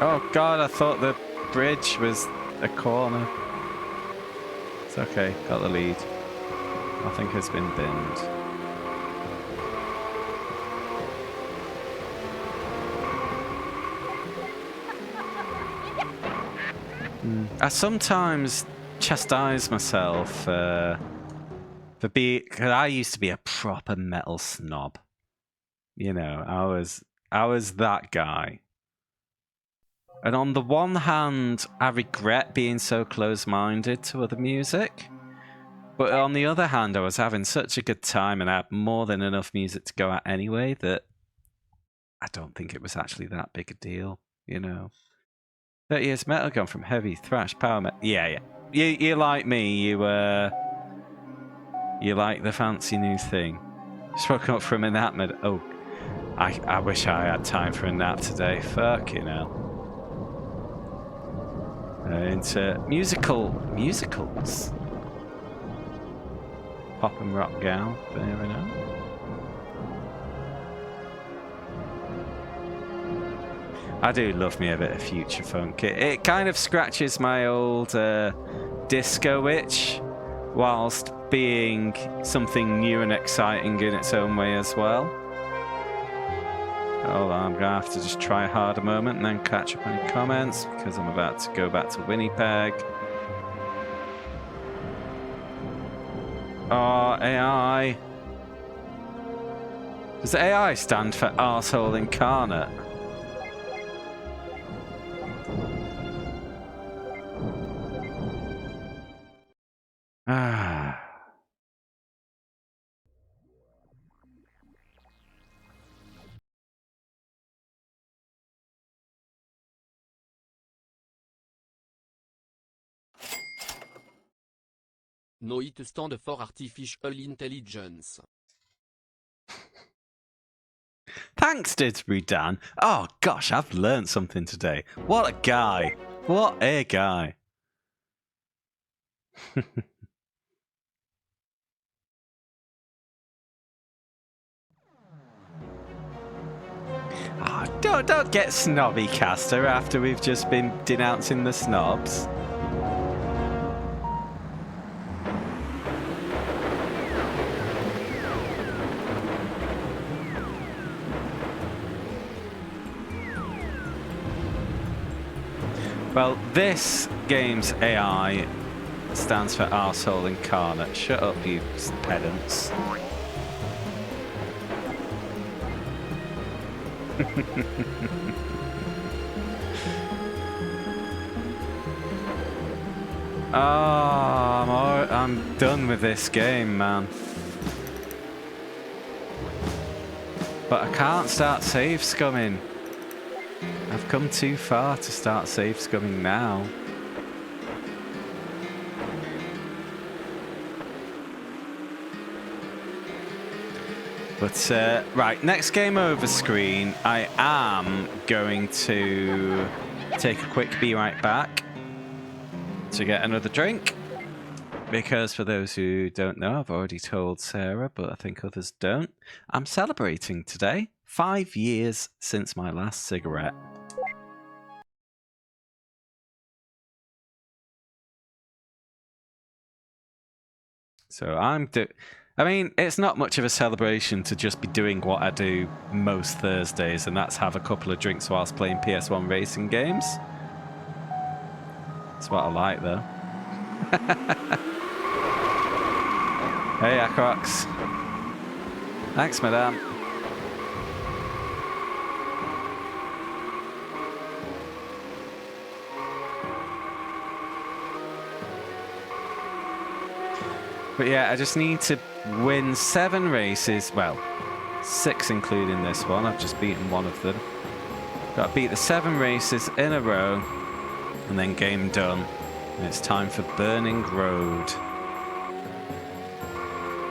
Oh god, I thought the bridge was a corner. It's okay, got the lead. Nothing has been binned. I sometimes chastise myself for being, because I used to be a proper metal snob. You know, I was that guy. And on the one hand, I regret being so close-minded to other music. But on the other hand, I was having such a good time and I had more than enough music to go at anyway that I don't think it was actually that big a deal, you know. 30 years metal gone from heavy, thrash, power metal. Yeah. You like me, you like the fancy new thing. Spoke up from a nap mid. Oh, I wish I had time for a nap today. Fucking hell. Into musicals. Pop and rock gal, fair enough. I do love me a bit of future funk. It kind of scratches my old disco itch, whilst being something new and exciting in its own way as well. Hold on, I'm gonna have to just try hard a moment and then catch up any comments because I'm about to go back to Winnipeg. Oh, AI. Does AI stand for arsehole incarnate? Ah. No it stand for artificial intelligence. Thanks, Didsbury Dan. Oh gosh, I've learned something today. What a guy. What a guy. Oh, don't get snobby, Caster, after we've just been denouncing the snobs. Well, this game's AI stands for arsehole incarnate. Shut up, you pedants. Oh, I'm done with this game, man. But I can't start save scumming. I've come too far to start save scumming now. But, right, next game over screen, I am going to take a quick be right back to get another drink. Because for those who don't know, I've already told Sarah, but I think others don't. I'm celebrating today. 5 years since my last cigarette. So I mean, it's not much of a celebration to just be doing what I do most Thursdays, and that's have a couple of drinks whilst playing PS1 racing games. That's what I like, though. Hey, Acrox. Thanks, madame. But yeah, I just need to win 7 races. Well, 6 including this one. I've just beaten one of them. Got to beat the 7 races in a row. And then game done. And it's time for Burning Road.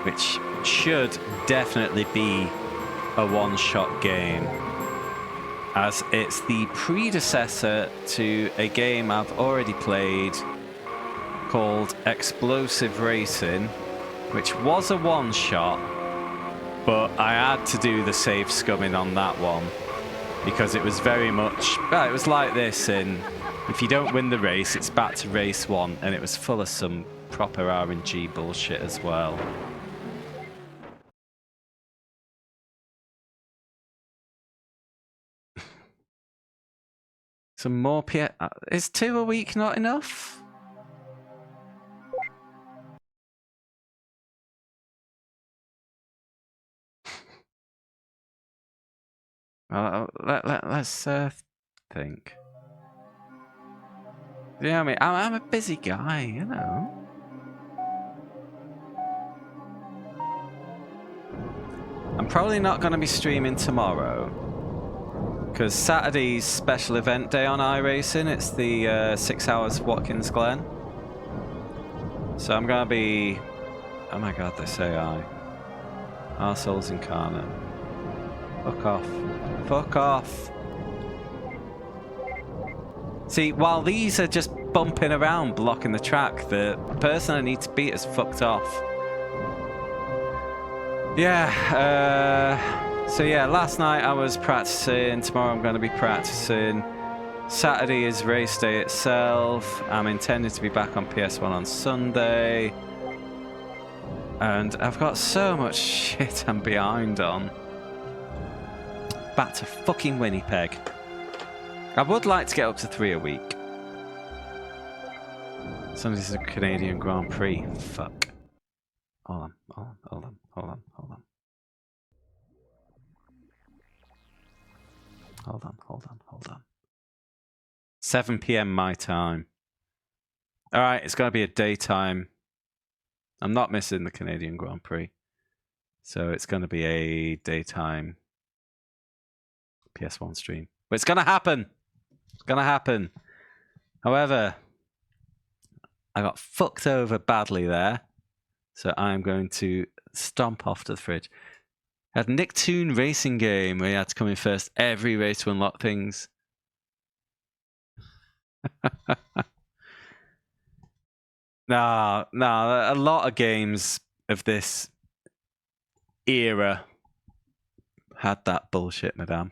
Which should definitely be a one-shot game. As it's the predecessor to a game I've already played called Explosive Racing, which was a one-shot, but I had to do the save scumming on that one because it was very much, well, it was like this in, if you don't win the race, it's back to race 1, and it was full of some proper RNG bullshit as well. Some more is 2 a week not enough? Let's think. Yeah, I mean, I'm a busy guy, you know. I'm probably not going to be streaming tomorrow because Saturday's special event day on iRacing. It's the 6 hours Watkins Glen. So I'm going to be... Oh my god, they say I. Arseholes incarnate. Fuck off. Fuck off. See, while these are just bumping around blocking the track, the person I need to beat is fucked off. Yeah, so yeah, last night I was practicing. Tomorrow I'm going to be practicing. Saturday is race day itself. I'm intending to be back on PS1 on Sunday. And I've got so much shit I'm behind on. Back to fucking Winnipeg. I would like to get up to 3 a week. Sunday's a Canadian Grand Prix. Fuck. Hold on. 7 PM my time. Alright, it's gonna be a daytime. I'm not missing the Canadian Grand Prix. So it's gonna be a daytime PS1 stream. But it's gonna happen! It's gonna happen. However, I got fucked over badly there. So I'm going to stomp off to the fridge. I had Nicktoon racing game where you had to come in first every race to unlock things. No, a lot of games of this era had that bullshit, madame.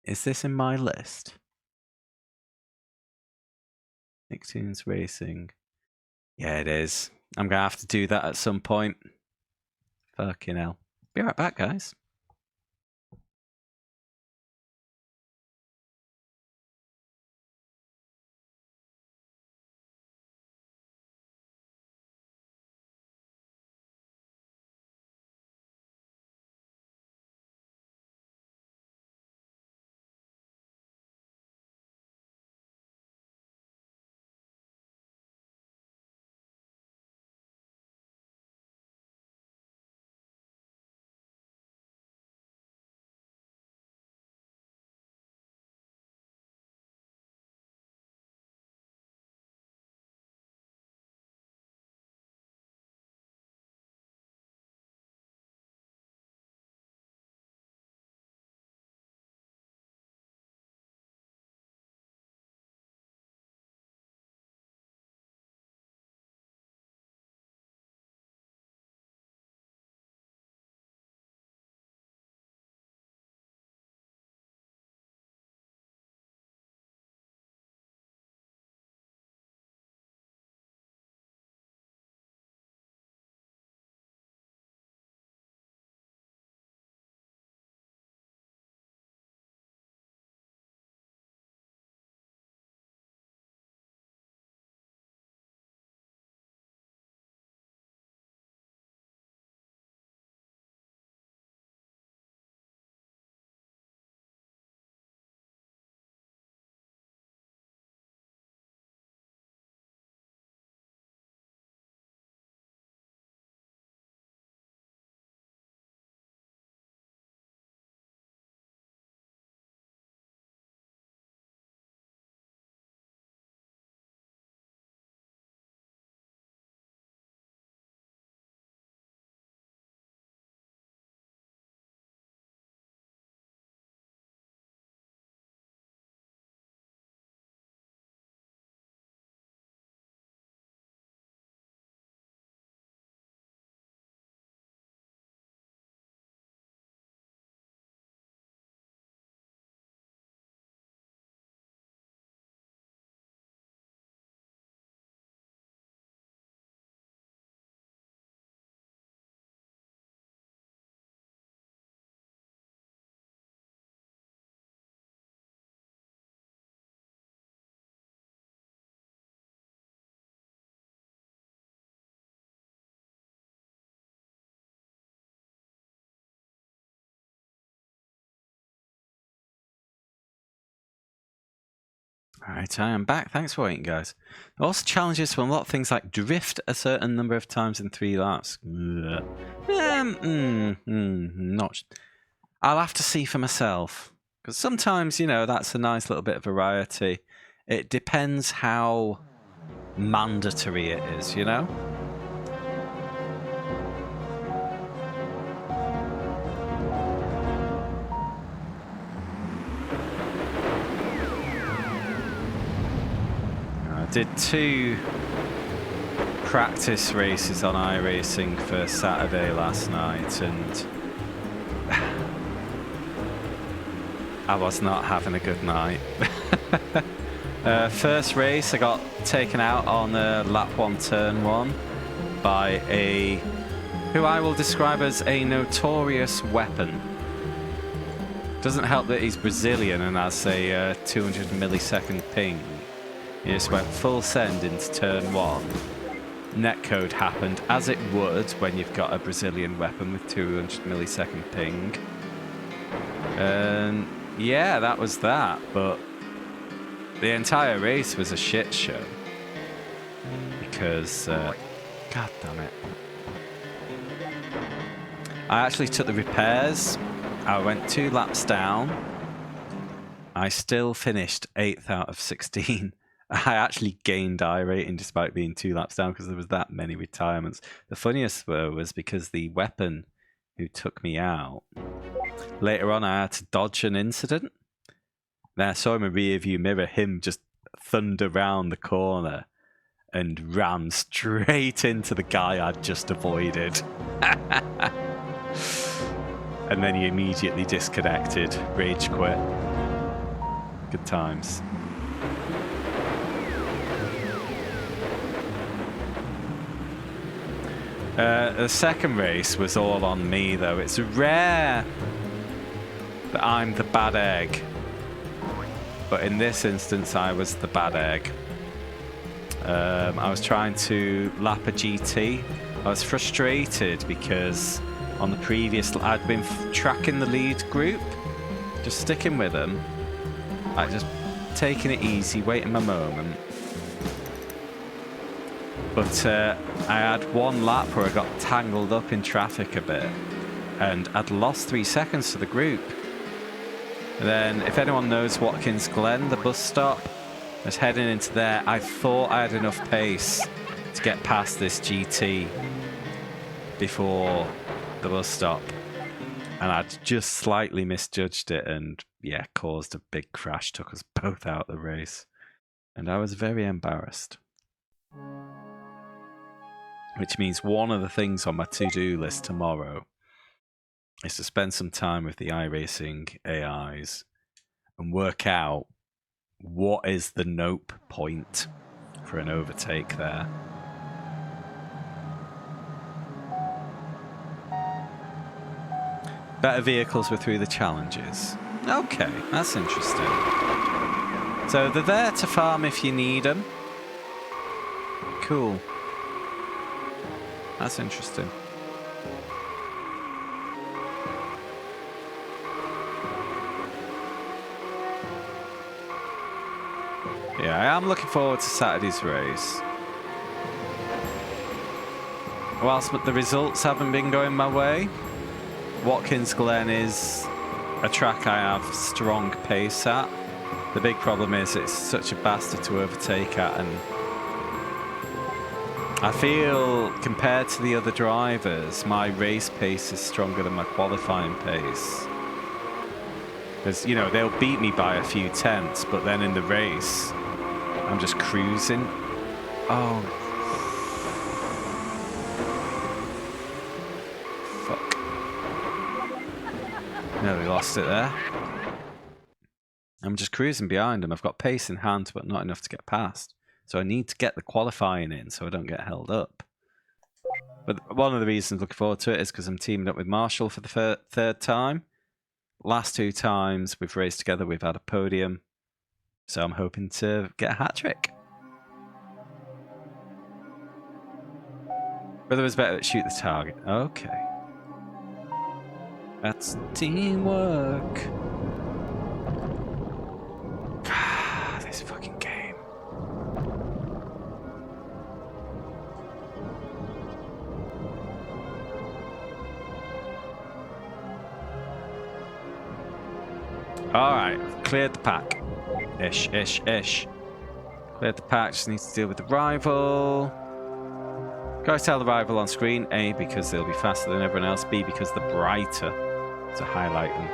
Is this in my list? Nicktoons racing. Yeah, it is. I'm going to have to do that at some point. Fucking hell. Be right back, guys. Alright, I am back. Thanks for waiting, guys. Also challenges to unlock things like drift a certain number of times in 3 laps. Not. I'll have to see for myself. Because sometimes, you know, that's a nice little bit of variety. It depends how mandatory it is, you know? I did 2 practice races on iRacing for Saturday last night, and I was not having a good night. First race, I got taken out on lap 1, turn 1 by who I will describe as a notorious weapon. Doesn't help that he's Brazilian and has a 200 millisecond ping. He just went full send into turn 1. Netcode happened, as it would when you've got a Brazilian weapon with 200 millisecond ping. And yeah, that was that, but the entire race was a shit show. Because, god damn it. I actually took the repairs. I went 2 laps down. I still finished 8th out of 16. I actually gained I rating despite being 2 laps down because there was that many retirements. The funniest though was because the weapon who took me out, later on I had to dodge an incident. Then I saw in my rear view mirror him just thunder round the corner and ran straight into the guy I'd just avoided. And then he immediately disconnected, rage quit. Good times. The second race was all on me though. It's rare that I'm the bad egg. But in this instance, I was the bad egg. I was trying to lap a GT. I was frustrated because on the previous, I'd been tracking the lead group, just sticking with them. Like just taking it easy, waiting my moment. But I had 1 lap where I got tangled up in traffic a bit, and I'd lost 3 seconds to the group. And then, if anyone knows Watkins Glen, the bus stop, I was heading into there. I thought I had enough pace to get past this GT before the bus stop, and I'd just slightly misjudged it, and yeah, caused a big crash, took us both out of the race, and I was very embarrassed. Which means one of the things on my to-do list tomorrow is to spend some time with the iRacing AIs and work out what is the nope point for an overtake there. Better vehicles were through the challenges. Okay, that's interesting. So they're there to farm if you need them. Cool. That's interesting. Yeah, I am looking forward to Saturday's race. Whilst the results haven't been going my way, Watkins Glen is a track I have strong pace at. The big problem is it's such a bastard to overtake at, and I feel compared to the other drivers, my race pace is stronger than my qualifying pace. Because, you know, they'll beat me by a few tenths, but then in the race, I'm just cruising. Oh. Fuck. Nearly lost it there. I'm just cruising behind them. I've got pace in hand, but not enough to get past. So I need to get the qualifying in so I don't get held up. But one of the reasons I'm looking forward to it is because I'm teaming up with Marshall for the third time. Last 2 times we've raced together, we've had a podium. So I'm hoping to get a hat trick. Whether it's better at shoot the target. Okay. That's teamwork. This fucking Alright, cleared the pack. Ish. Cleared the pack, just need to deal with the rival. Guys, tell the rival on screen. A, because they'll be faster than everyone else. B, because they're brighter to highlight them.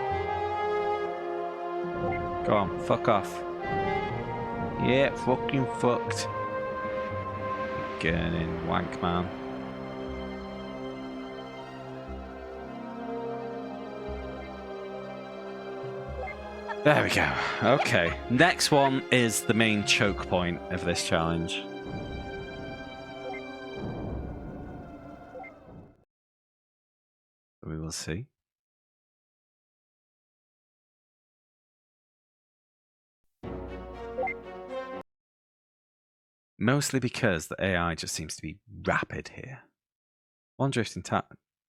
Go on, fuck off. Yeah, fucking fucked. Getting in, wank man. There we go. Okay. Next one is the main choke point of this challenge. We will see. Mostly because the AI just seems to be rapid here. One drifting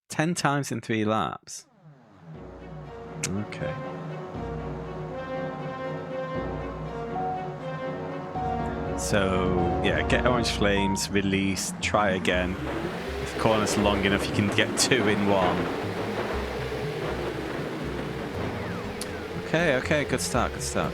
10 times in 3 laps. Okay. So, yeah, get orange flames, release, try again. If the corner's long enough, you can get 2 in 1. Okay, good start. So,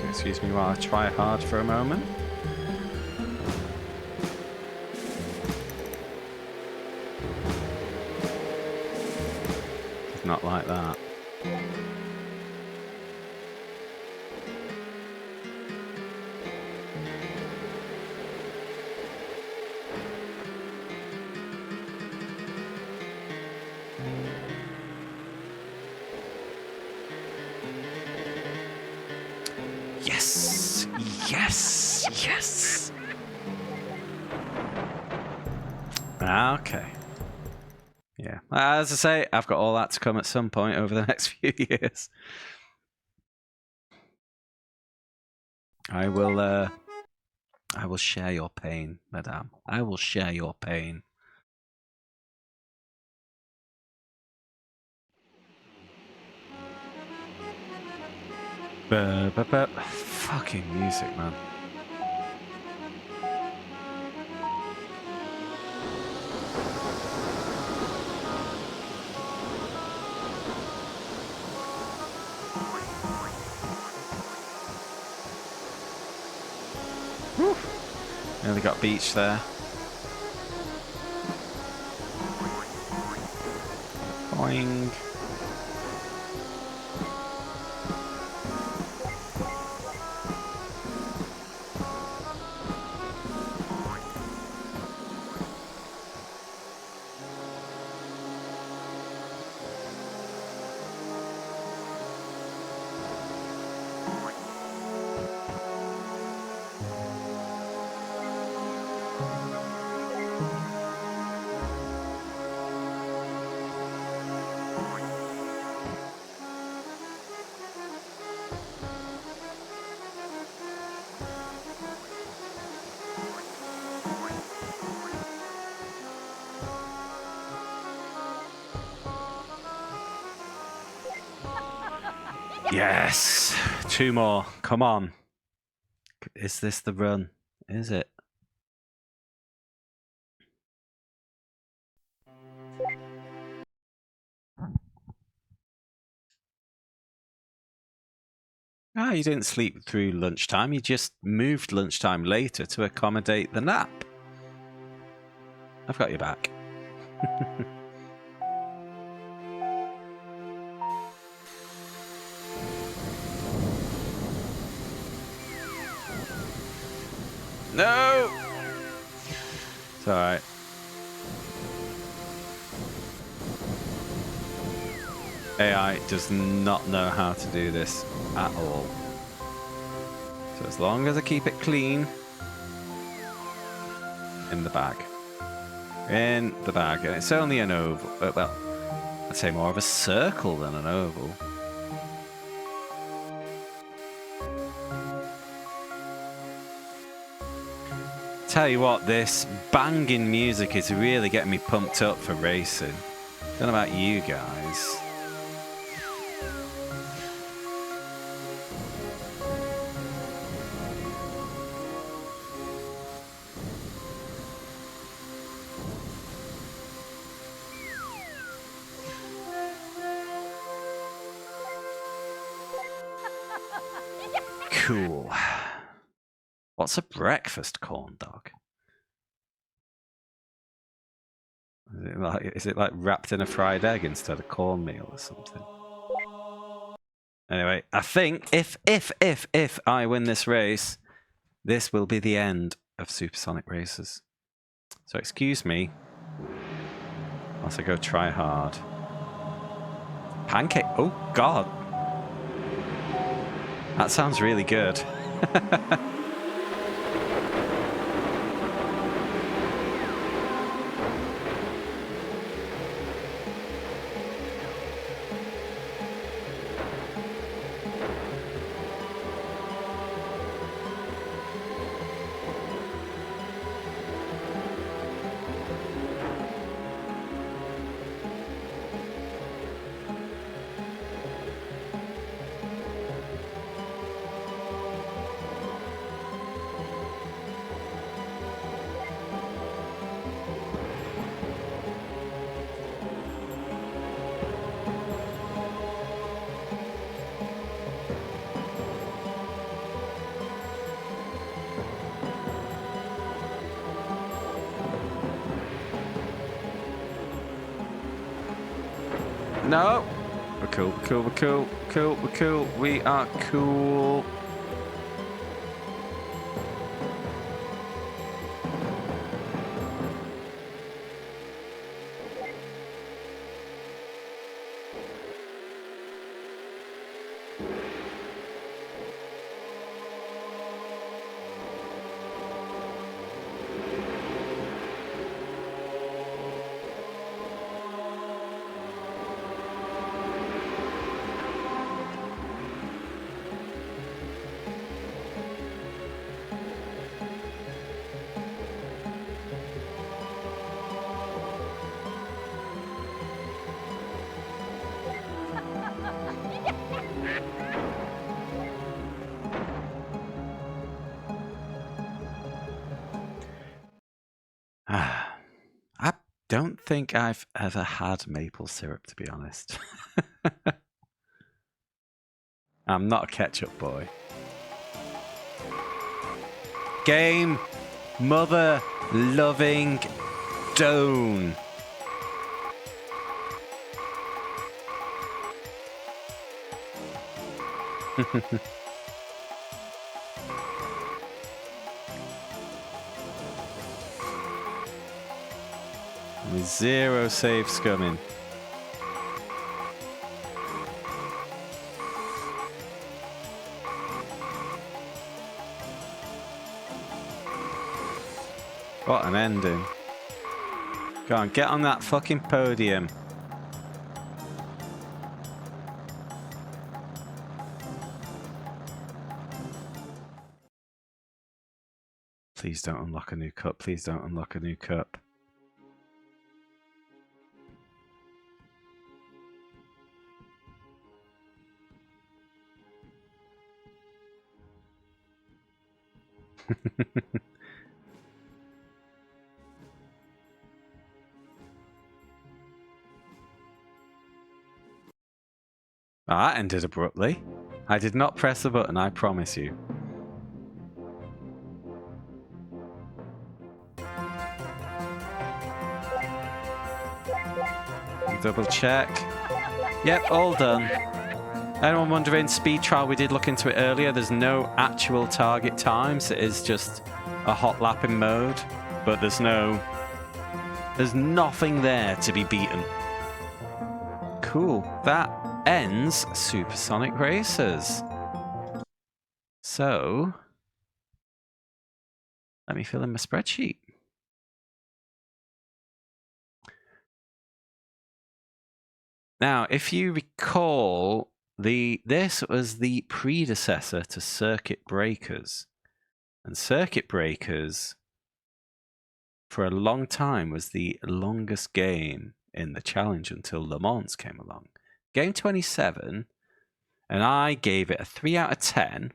excuse me while I try hard for a moment. It's not like that. Yes. Okay. Yeah. As I say, I've got all that to come at some point over the next few years. I will share your pain, madame. I will share your pain. Fucking music, man. Whew. Nearly got beach there. Boing. Yes! 2 more. Come on. Is this the run? Is it? Ah, you didn't sleep through lunchtime. You just moved lunchtime later to accommodate the nap. I've got your back. No! It's alright. AI does not know how to do this at all. So as long as I keep it clean, in the bag. In the bag. And it's only an oval. Well, I'd say more of a circle than an oval. Tell you what, this banging music is really getting me pumped up for racing. Don't know about you guys. Cool. What's a breakfast corn dog? Is it like wrapped in a fried egg instead of cornmeal or something? Anyway, I think if I win this race, this will be the end of Supersonic races. So excuse me, whilst I go try hard. Pancake. Oh God, that sounds really good. No! We're cool, we're cool, we're cool, cool, we're cool. We are cool. I don't think I've ever had maple syrup, to be honest. I'm not a ketchup boy. Game, mother, loving, Doan. With 0 saves coming. What an ending. Go on, get on that fucking podium. Please don't unlock a new cup. Please don't unlock a new cup. Oh, that ended abruptly. I did not press the button, I promise you. Double check. Yep, all done. Anyone wondering, speed trial, we did look into it earlier. There's no actual target times. It is just a hot lapping mode, but there's nothing there to be beaten. Cool. That ends Supersonic Races. So, let me fill in my spreadsheet. Now, if you recall, this was the predecessor to Circuit Breakers. And Circuit Breakers, for a long time, was the longest game in the challenge until Le Mans came along. Game 27, and I gave it a 3 out of 10.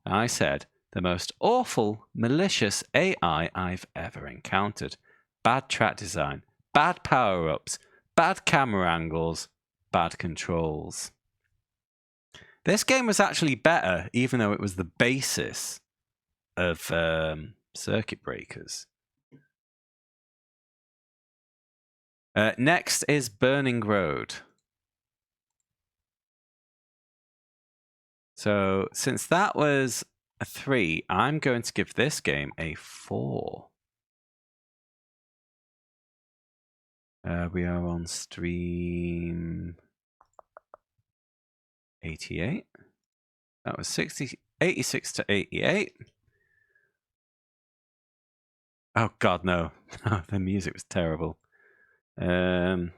And I said, the most awful, malicious AI I've ever encountered. Bad track design, bad power-ups, bad camera angles, bad controls. This game was actually better, even though it was the basis of circuit breakers. Next is Burning Road. So since that was a 3, I'm going to give this game a 4. We are on stream 88. That was 86 to 88. Oh God, no. The music was terrible. I'll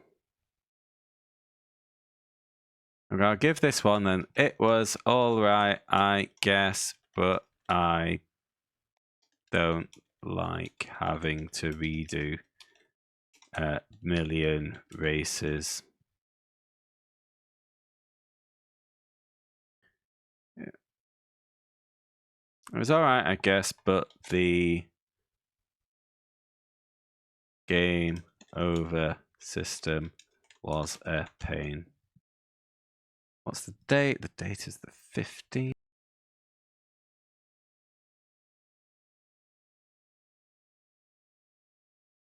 give this one then. It was all right, I guess, but I don't like having to redo a million races. It was all right, I guess, but the game over system was a pain. What's the date? The date is the 15th.